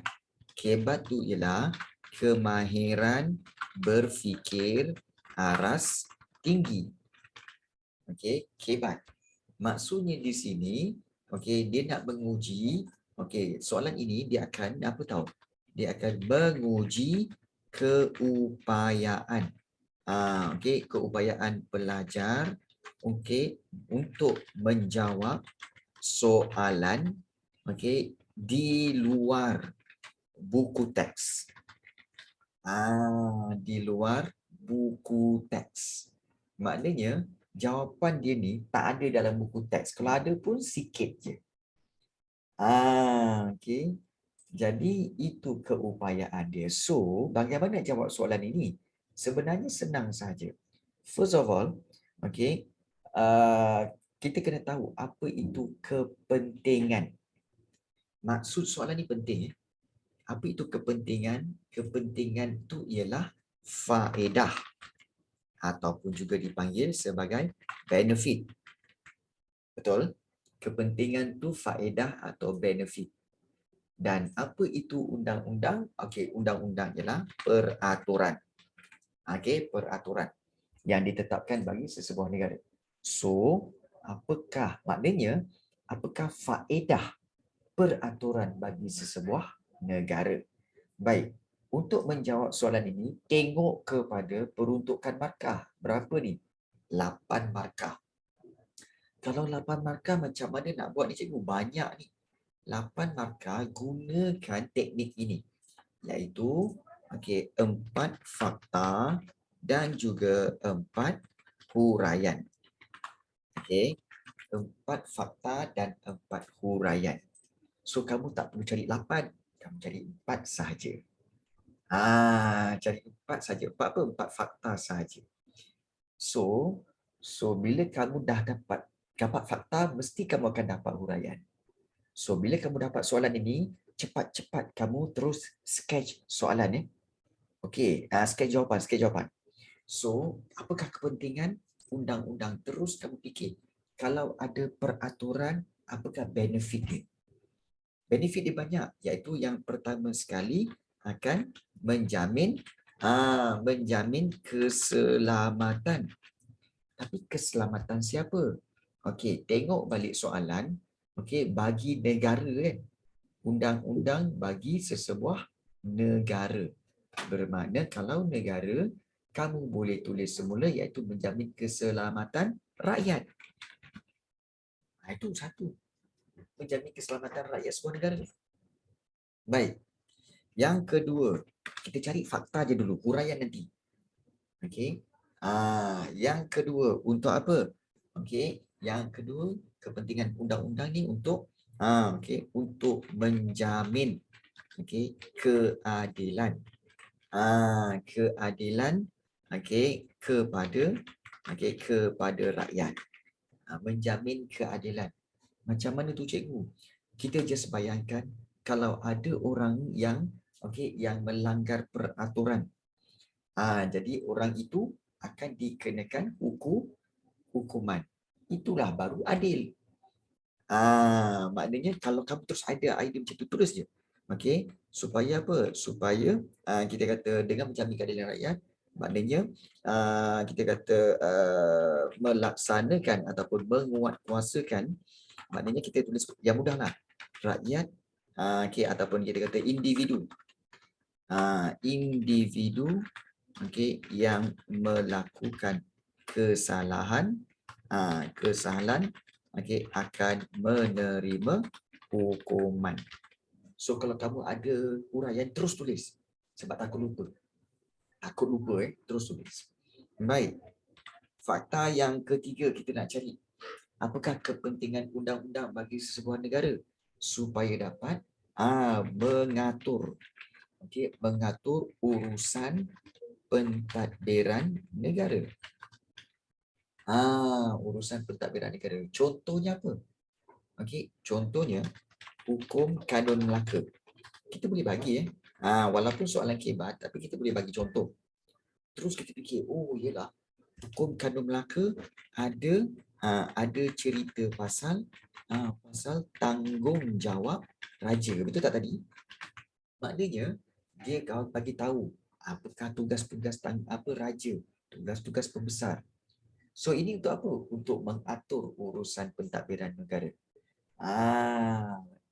Kebat tu ialah kemahiran berfikir aras tinggi. Kebat. Maksudnya di sini, dia nak menguji, soalan ini dia akan apa tahu? dia akan menguji keupayaan. Okey, keupayaan pelajar untuk menjawab soalan di luar buku teks. Di luar buku teks. Maknanya jawapan dia ni tak ada dalam buku teks. Kalau ada pun sikit je. Okey. Jadi itu keupayaan dia. So, bagaimana jawab soalan ini? Sebenarnya senang saja. First of all, kita kena tahu apa itu kepentingan. Maksud soalan ni penting. Apa itu kepentingan? Kepentingan itu ialah faedah ataupun juga dipanggil sebagai benefit. Betul? Kepentingan itu faedah atau benefit. Dan apa itu undang-undang? Undang-undang ialah peraturan. Peraturan yang ditetapkan bagi sesebuah negara. So, maknanya apakah faedah peraturan bagi sesebuah negara? Baik, untuk menjawab soalan ini, tengok kepada peruntukan markah. Berapa ni? 8 markah. Kalau 8 markah macam mana nak buat ni cikgu? Banyak ni. 8 markah gunakan teknik ini. Iaitu 4 fakta dan juga 4 huraian. 4 fakta dan 4 huraian. So kamu tak perlu cari 8, kamu cari 4 sahaja. Cari 4 saja. 4 fakta sahaja. So bila kamu dah dapat fakta, mesti kamu akan dapat huraian. So bila kamu dapat soalan ini, cepat-cepat kamu terus sketch soalan. Sketch jawapan. So, apakah kepentingan undang-undang? Terus kamu fikir, kalau ada peraturan, apakah benefit dia? Benefit dia banyak, iaitu yang pertama sekali akan menjamin keselamatan. Tapi keselamatan siapa? Tengok balik soalan, bagi negara kan. Undang-undang bagi sesebuah negara. Bermakna kalau negara, kamu boleh tulis semula iaitu menjamin keselamatan rakyat. Itu satu. Menjamin keselamatan rakyat sebuah negara. Baik. Yang kedua, kita cari fakta je dulu, huraian nanti. Yang kedua, untuk apa? Yang kedua, kepentingan undang-undang ni untuk untuk menjamin keadilan. Keadilan kepada rakyat. Menjamin keadilan. Macam mana tu cikgu? Kita just bayangkan kalau ada orang yang melanggar peraturan. Jadi orang itu akan dikenakan hukuman. Itulah baru adil. Maknanya kalau kamu terus ada idea macam tu, terus je. Supaya apa? Supaya kita kata dengan menjamin keadilan rakyat, maknanya kita kata melaksanakan ataupun menguatkuasakan, maknanya kita tulis yang mudahlah, rakyat ataupun kita kata individu. Individu yang melakukan kesalahan akan menerima hukuman. So kalau kamu ada huraian, terus tulis. Sebab takut lupa. Terus tulis. Baik. Fakta yang ketiga kita nak cari. Apakah kepentingan undang-undang bagi sesebuah negara? Supaya dapat mengatur urusan pentadbiran negara. Urusan pentadbiran negara. Contohnya apa? Contohnya hukum kanun Melaka. Kita boleh bagi walaupun soalan kebat, tapi kita boleh bagi contoh. Terus kita fikir, yelah, hukum kanun Melaka ada cerita pasal tanggungjawab raja. Betul tak tadi? Maknanya dia bagi tahu apakah tugas-tugas raja, tugas-tugas pembesar. So ini untuk apa? Untuk mengatur urusan pentadbiran negara.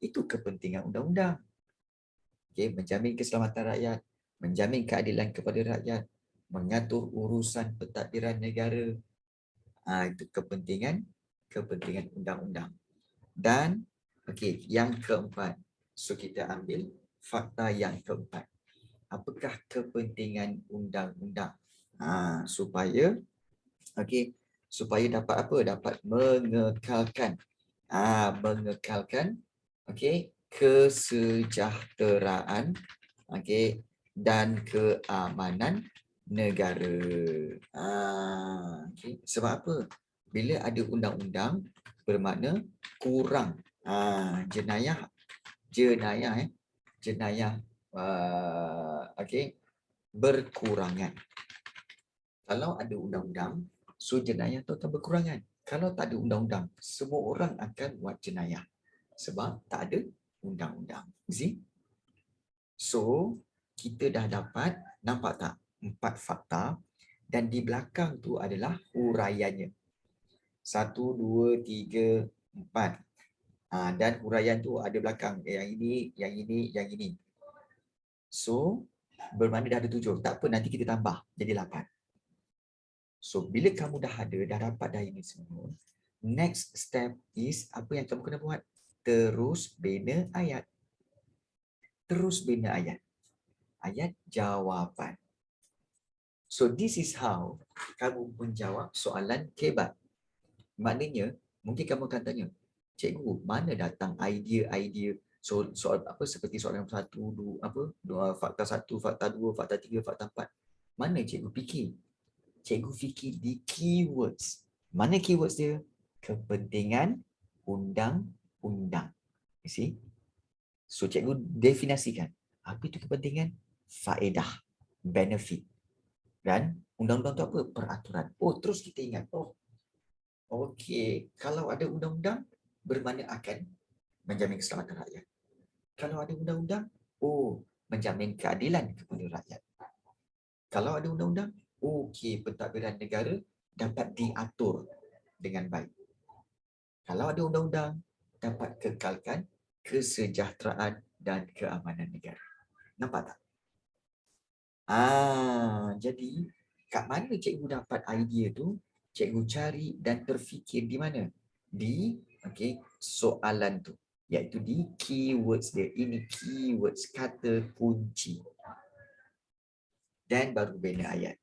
Itu kepentingan undang-undang. Okey, menjamin keselamatan rakyat, menjamin keadilan kepada rakyat, mengatur urusan pentadbiran negara. Itu kepentingan undang-undang. Dan okey, yang keempat. So kita ambil fakta yang keempat. Apakah kepentingan undang-undang? Supaya okey, supaya dapat apa? Dapat mengekalkan okey, kesejahteraan okey dan keamanan negara. Okay. Sebab apa? Bila ada undang-undang bermakna kurang jenayah okey, berkurangan. Kalau ada undang-undang, so jenayah tu akan berkurangan. Kalau tak ada undang-undang, semua orang akan buat jenayah sebab tak ada undang-undang. See? So kita dah dapat, nampak tak? 4 fakta dan di belakang tu adalah huraiannya. 1, 2, 3, 4. Dan huraian tu ada belakang. Yang ini, yang ini, yang ini. So bermakna dah ada 7. Tak apa, nanti kita tambah jadi 8. So bila kamu dah ada, dah dapat dah ini semua, next step is apa yang kamu kena buat? Terus bina ayat. Terus bina ayat. Ayat jawapan. So this is how kamu menjawab soalan kebat. Maknanya, mungkin kamu akan tanya, cikgu, mana datang idea-idea soal apa seperti soalan 1, 2, fakta 1, fakta 2, fakta 3, fakta 4. Mana cikgu fikir? Cikgu fikir di keywords. Mana keywords dia? Kepentingan undang-undang. You see? So cikgu definisikan. Apa itu kepentingan? Faedah, benefit. Dan undang-undang itu apa? Peraturan. Oh, terus kita ingat. Oh, okey. Kalau ada undang-undang, bermakna akan menjamin keselamatan rakyat. Kalau ada undang-undang, oh, menjamin keadilan kepada rakyat. Kalau ada undang-undang, okey, pentadbiran negara dapat diatur dengan baik. Kalau ada undang-undang, dapat kekalkan kesejahteraan dan keamanan negara. Nampak tak? Jadi kat mana cikgu dapat idea tu? Cikgu cari dan terfikir di mana? Di soalan tu, iaitu di keywords dia. Ini keywords, kata kunci. Dan baru bina ayat.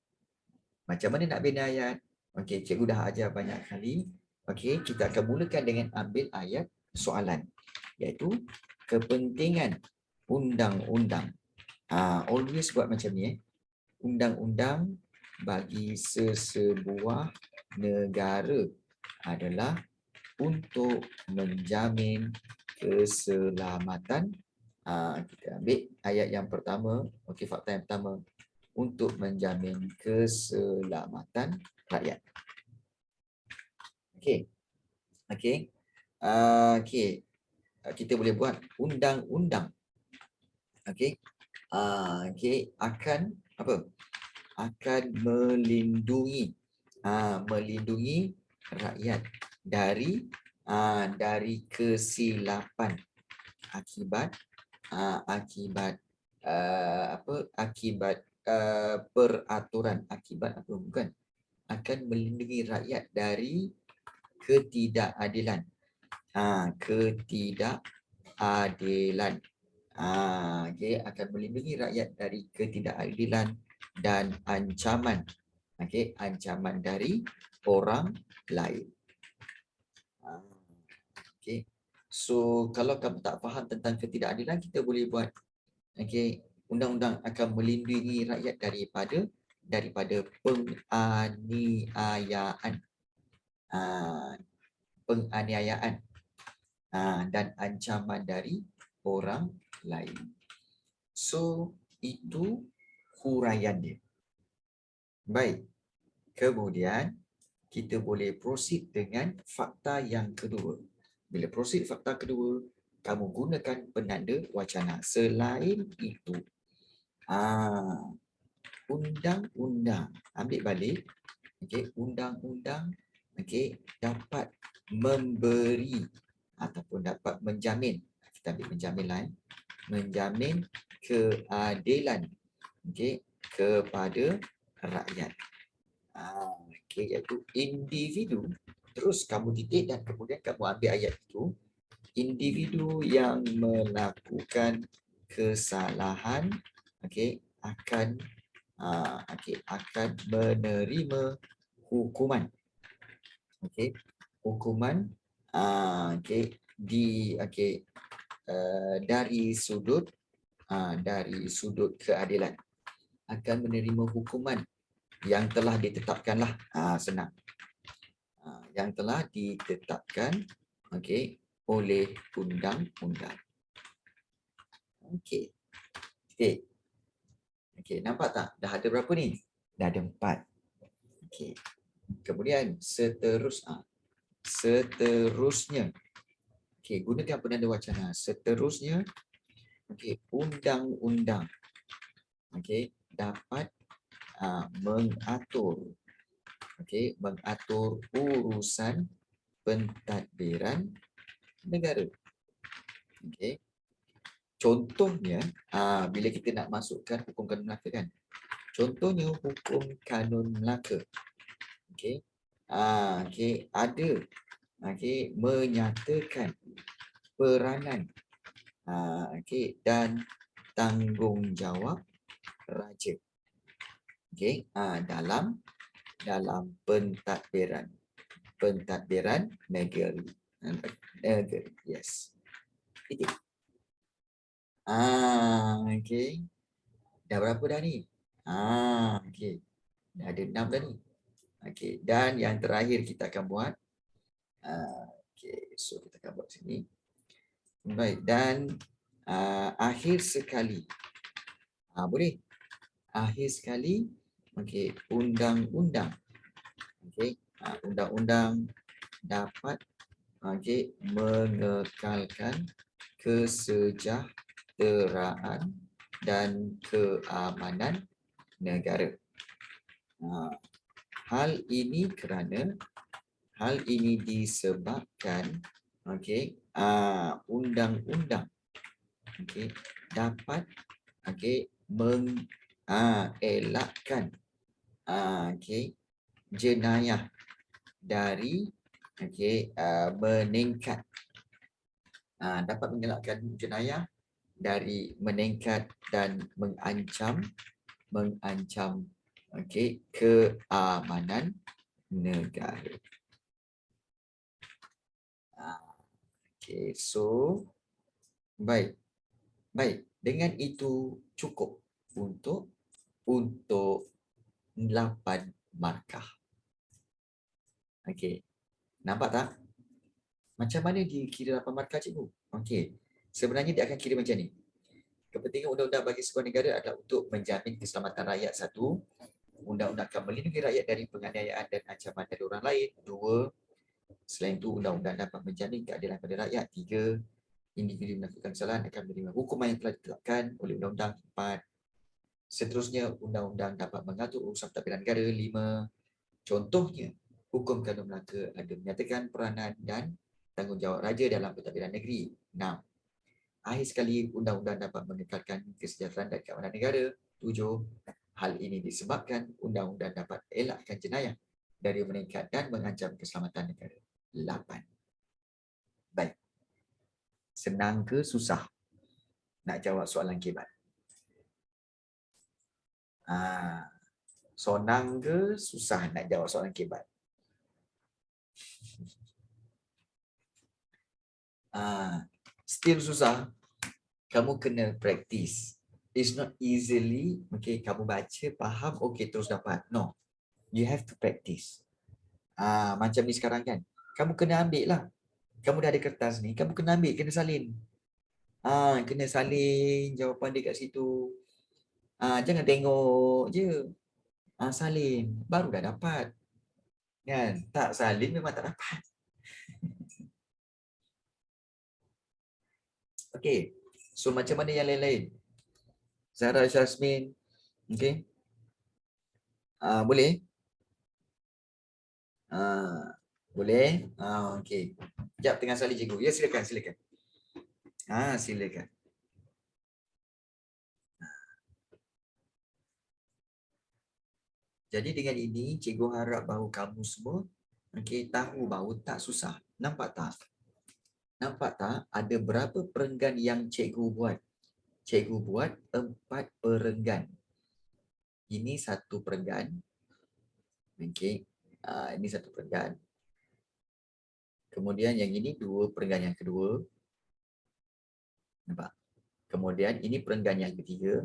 Macam mana nak bina ayat? Okey, cikgu dah ajar banyak kali. Okey, kita akan mulakan dengan ambil ayat soalan, iaitu kepentingan undang-undang. Always buat macam ni. Undang-undang bagi sesebuah negara adalah untuk menjamin keselamatan. Kita ambil ayat yang pertama. Okey, fakta yang pertama. Untuk menjamin keselamatan rakyat. Okey. Okey. Okey. Kita boleh buat undang-undang. Okey. Okey, akan apa? Akan melindungi melindungi rakyat dari kesilapan akibat peraturan, akibat apa bukan, akan melindungi rakyat dari ketidakadilan. Ketidakadilan. Okey, akan melindungi rakyat dari ketidakadilan dan ancaman. Okey, ancaman dari orang lain. Okey. So kalau kamu tak faham tentang ketidakadilan, kita boleh buat okey, undang-undang akan melindungi rakyat daripada penganiayaan. Penganiayaan dan ancaman dari orang lain. So itu huraian dia. Baik. Kemudian kita boleh proceed dengan fakta yang kedua. Bila proceed fakta kedua, kamu gunakan penanda wacana. Selain itu, undang-undang, ambil balik, okey, undang-undang dapat memberi ataupun dapat menjamin, kita ambil menjamin lain, menjamin keadilan, okey, kepada rakyat. Okey, iaitu individu. Terus kamu titik dan kemudian kamu ambil ayat itu. Individu yang melakukan kesalahan, okey, akan akan menerima hukuman. Okey, hukuman dari sudut keadilan, akan menerima hukuman yang telah ditetapkanlah, senang, yang telah ditetapkan, okey, oleh undang-undang. Okey. Okey, nampak tak? Dah ada berapa ni? Dah ada 4. Okey. Kemudian seterusnya. Okey, gunakan penanda wacana. Seterusnya, okey, undang-undang, okey, dapat mengatur, okey, mengatur urusan pentadbiran negara. Okey. Contohnya, bila kita nak masukkan hukum kanun Melaka kan. Contohnya hukum kanun Melaka. Okey. Okey, ada menyatakan peranan okey dan tanggungjawab raja. Okey, dalam pentadbiran negeri. Yes. Itu. Okey. Dah berapa dah ni? Okey. Dah ada 6 dah ni. Okey, dan yang terakhir kita akan buat. Okey, so kita akan buat sini. Baik, dan akhir sekali. Boleh. Akhir sekali, okey, undang-undang. Okey, undang-undang dapat mengekalkan kesejahteraan dan keamanan negara. Hal ini disebabkan undang-undang dapat mengelakkan jenayah dari meningkat, dapat mengelakkan jenayah dari meningkat dan mengancam keamanan negara. So baik. Dengan itu cukup untuk 8 markah. Okey. Nampak tak? Macam mana dikira 8 markah, cikgu? Okey. Sebenarnya dia akan kira macam ni. Kepentingan undang-undang bagi sebuah negara adalah untuk menjamin keselamatan rakyat. 1. Undang-undang akan melindungi rakyat dari penganiayaan dan ancaman dari orang lain. 2. Selain itu, undang-undang dapat menjamin keadilan pada rakyat. 3. Individu melakukan kesalahan akan menerima hukuman yang telah ditetapkan oleh undang-undang. 4. Seterusnya, undang-undang dapat mengatur urusan pentadbiran negara. 5. Contohnya, hukum kanun Melaka ada menyatakan peranan dan tanggungjawab raja dalam pentadbiran negeri. 6. Akhir sekali, undang-undang dapat mengekalkan kesejahteraan dan keamanan negara. 7. Hal ini disebabkan undang-undang dapat elakkan jenayah dari meningkat dan mengancam keselamatan negara. 8. Baik. Senang ke susah nak jawab soalan kibat? Senang ke susah nak jawab soalan kibat? Still susah. Kamu kena practice. It's not easily, okay, kamu baca, faham, okay, terus dapat. No. You have to practice. Macam ni sekarang kan. Kamu kena ambil lah. Kamu dah ada kertas ni, kamu kena ambil, kena salin. Kena salin jawapan dia kat situ. Jangan tengok je. Salin, baru dah dapat. Kan? Tak salin memang tak dapat. Okey. So macam mana yang lain-lain? Zahra Syazmin. Okey. Boleh? Boleh? Okey. Sekejap tengah salin cikgu. Ya, silakan. Silakan. Jadi dengan ini, cikgu harap bahawa kamu semua tahu bahawa tak susah. Nampak tak? Nampak tak ada berapa perenggan yang cikgu buat? Cikgu buat 4 perenggan. Ini satu perenggan. Ini satu perenggan. Kemudian yang ini 2 perenggan yang kedua. Nampak? Kemudian ini perenggan yang ketiga.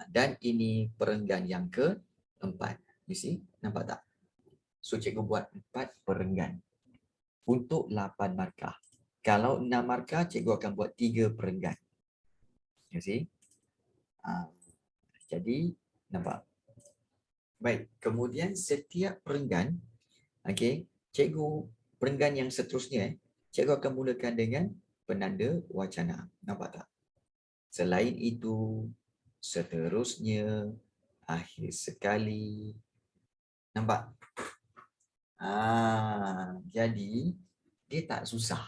Dan ini perenggan yang keempat. You see? Nampak tak? So, cikgu buat 4 perenggan untuk 8 markah. Kalau 6 markah, cikgu akan buat 3 perenggan. You see? Jadi, nampak? Baik, kemudian setiap perenggan, cikgu perenggan yang seterusnya, cikgu akan mulakan dengan penanda wacana. Nampak tak? Selain itu, seterusnya, akhir sekali. Nampak? Jadi, dia tak susah.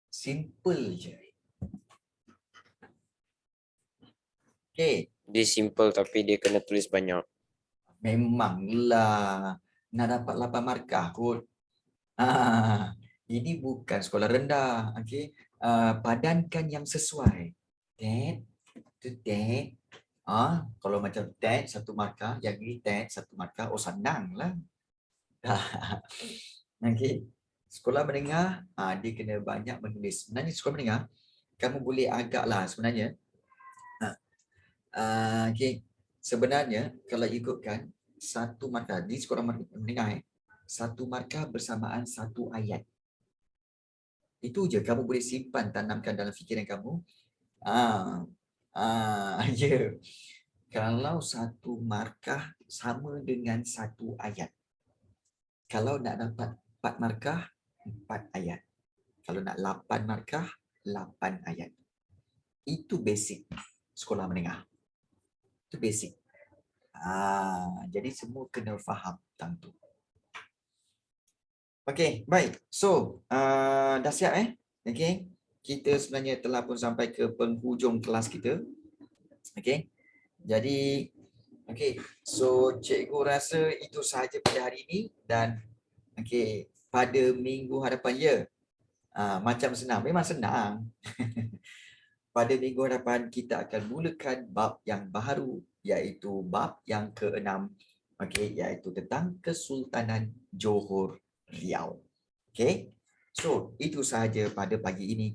Simple je. Okay. Dia simple tapi dia kena tulis banyak. Memanglah. Nak dapat 8 markah kot. Ini bukan sekolah rendah. Okay. Padankan yang sesuai. Dad, tu dad. Kalau macam dad 1 markah, yang ini dad 1 markah, oh senanglah. Okay. Sekolah menengah, dia kena banyak menulis. Sebenarnya sekolah menengah, kamu boleh agaklah sebenarnya. Okay. Sebenarnya kalau ikutkan 1 markah di sekolah menengah, 1 markah bersamaan 1 ayat. Itu je kamu boleh simpan, tanamkan dalam fikiran kamu. Kalau 1 markah sama dengan 1 ayat. Kalau nak dapat 4 markah, 4 ayat. Kalau nak 8 markah, 8 ayat. Itu basic sekolah menengah. Itu basic. Jadi semua kena faham tentang tu. Okey, baik. So, dah siap Okey. Kita sebenarnya telah pun sampai ke penghujung kelas kita. Okey. Jadi, okey. So, cikgu rasa itu sahaja pada hari ini dan okey, pada minggu hadapan ya. Macam senang, memang senang. Pada minggu hadapan kita akan mulakan bab yang baru, iaitu bab yang ke-6, iaitu tentang Kesultanan Johor Riau. Okay, so itu sahaja pada pagi ini.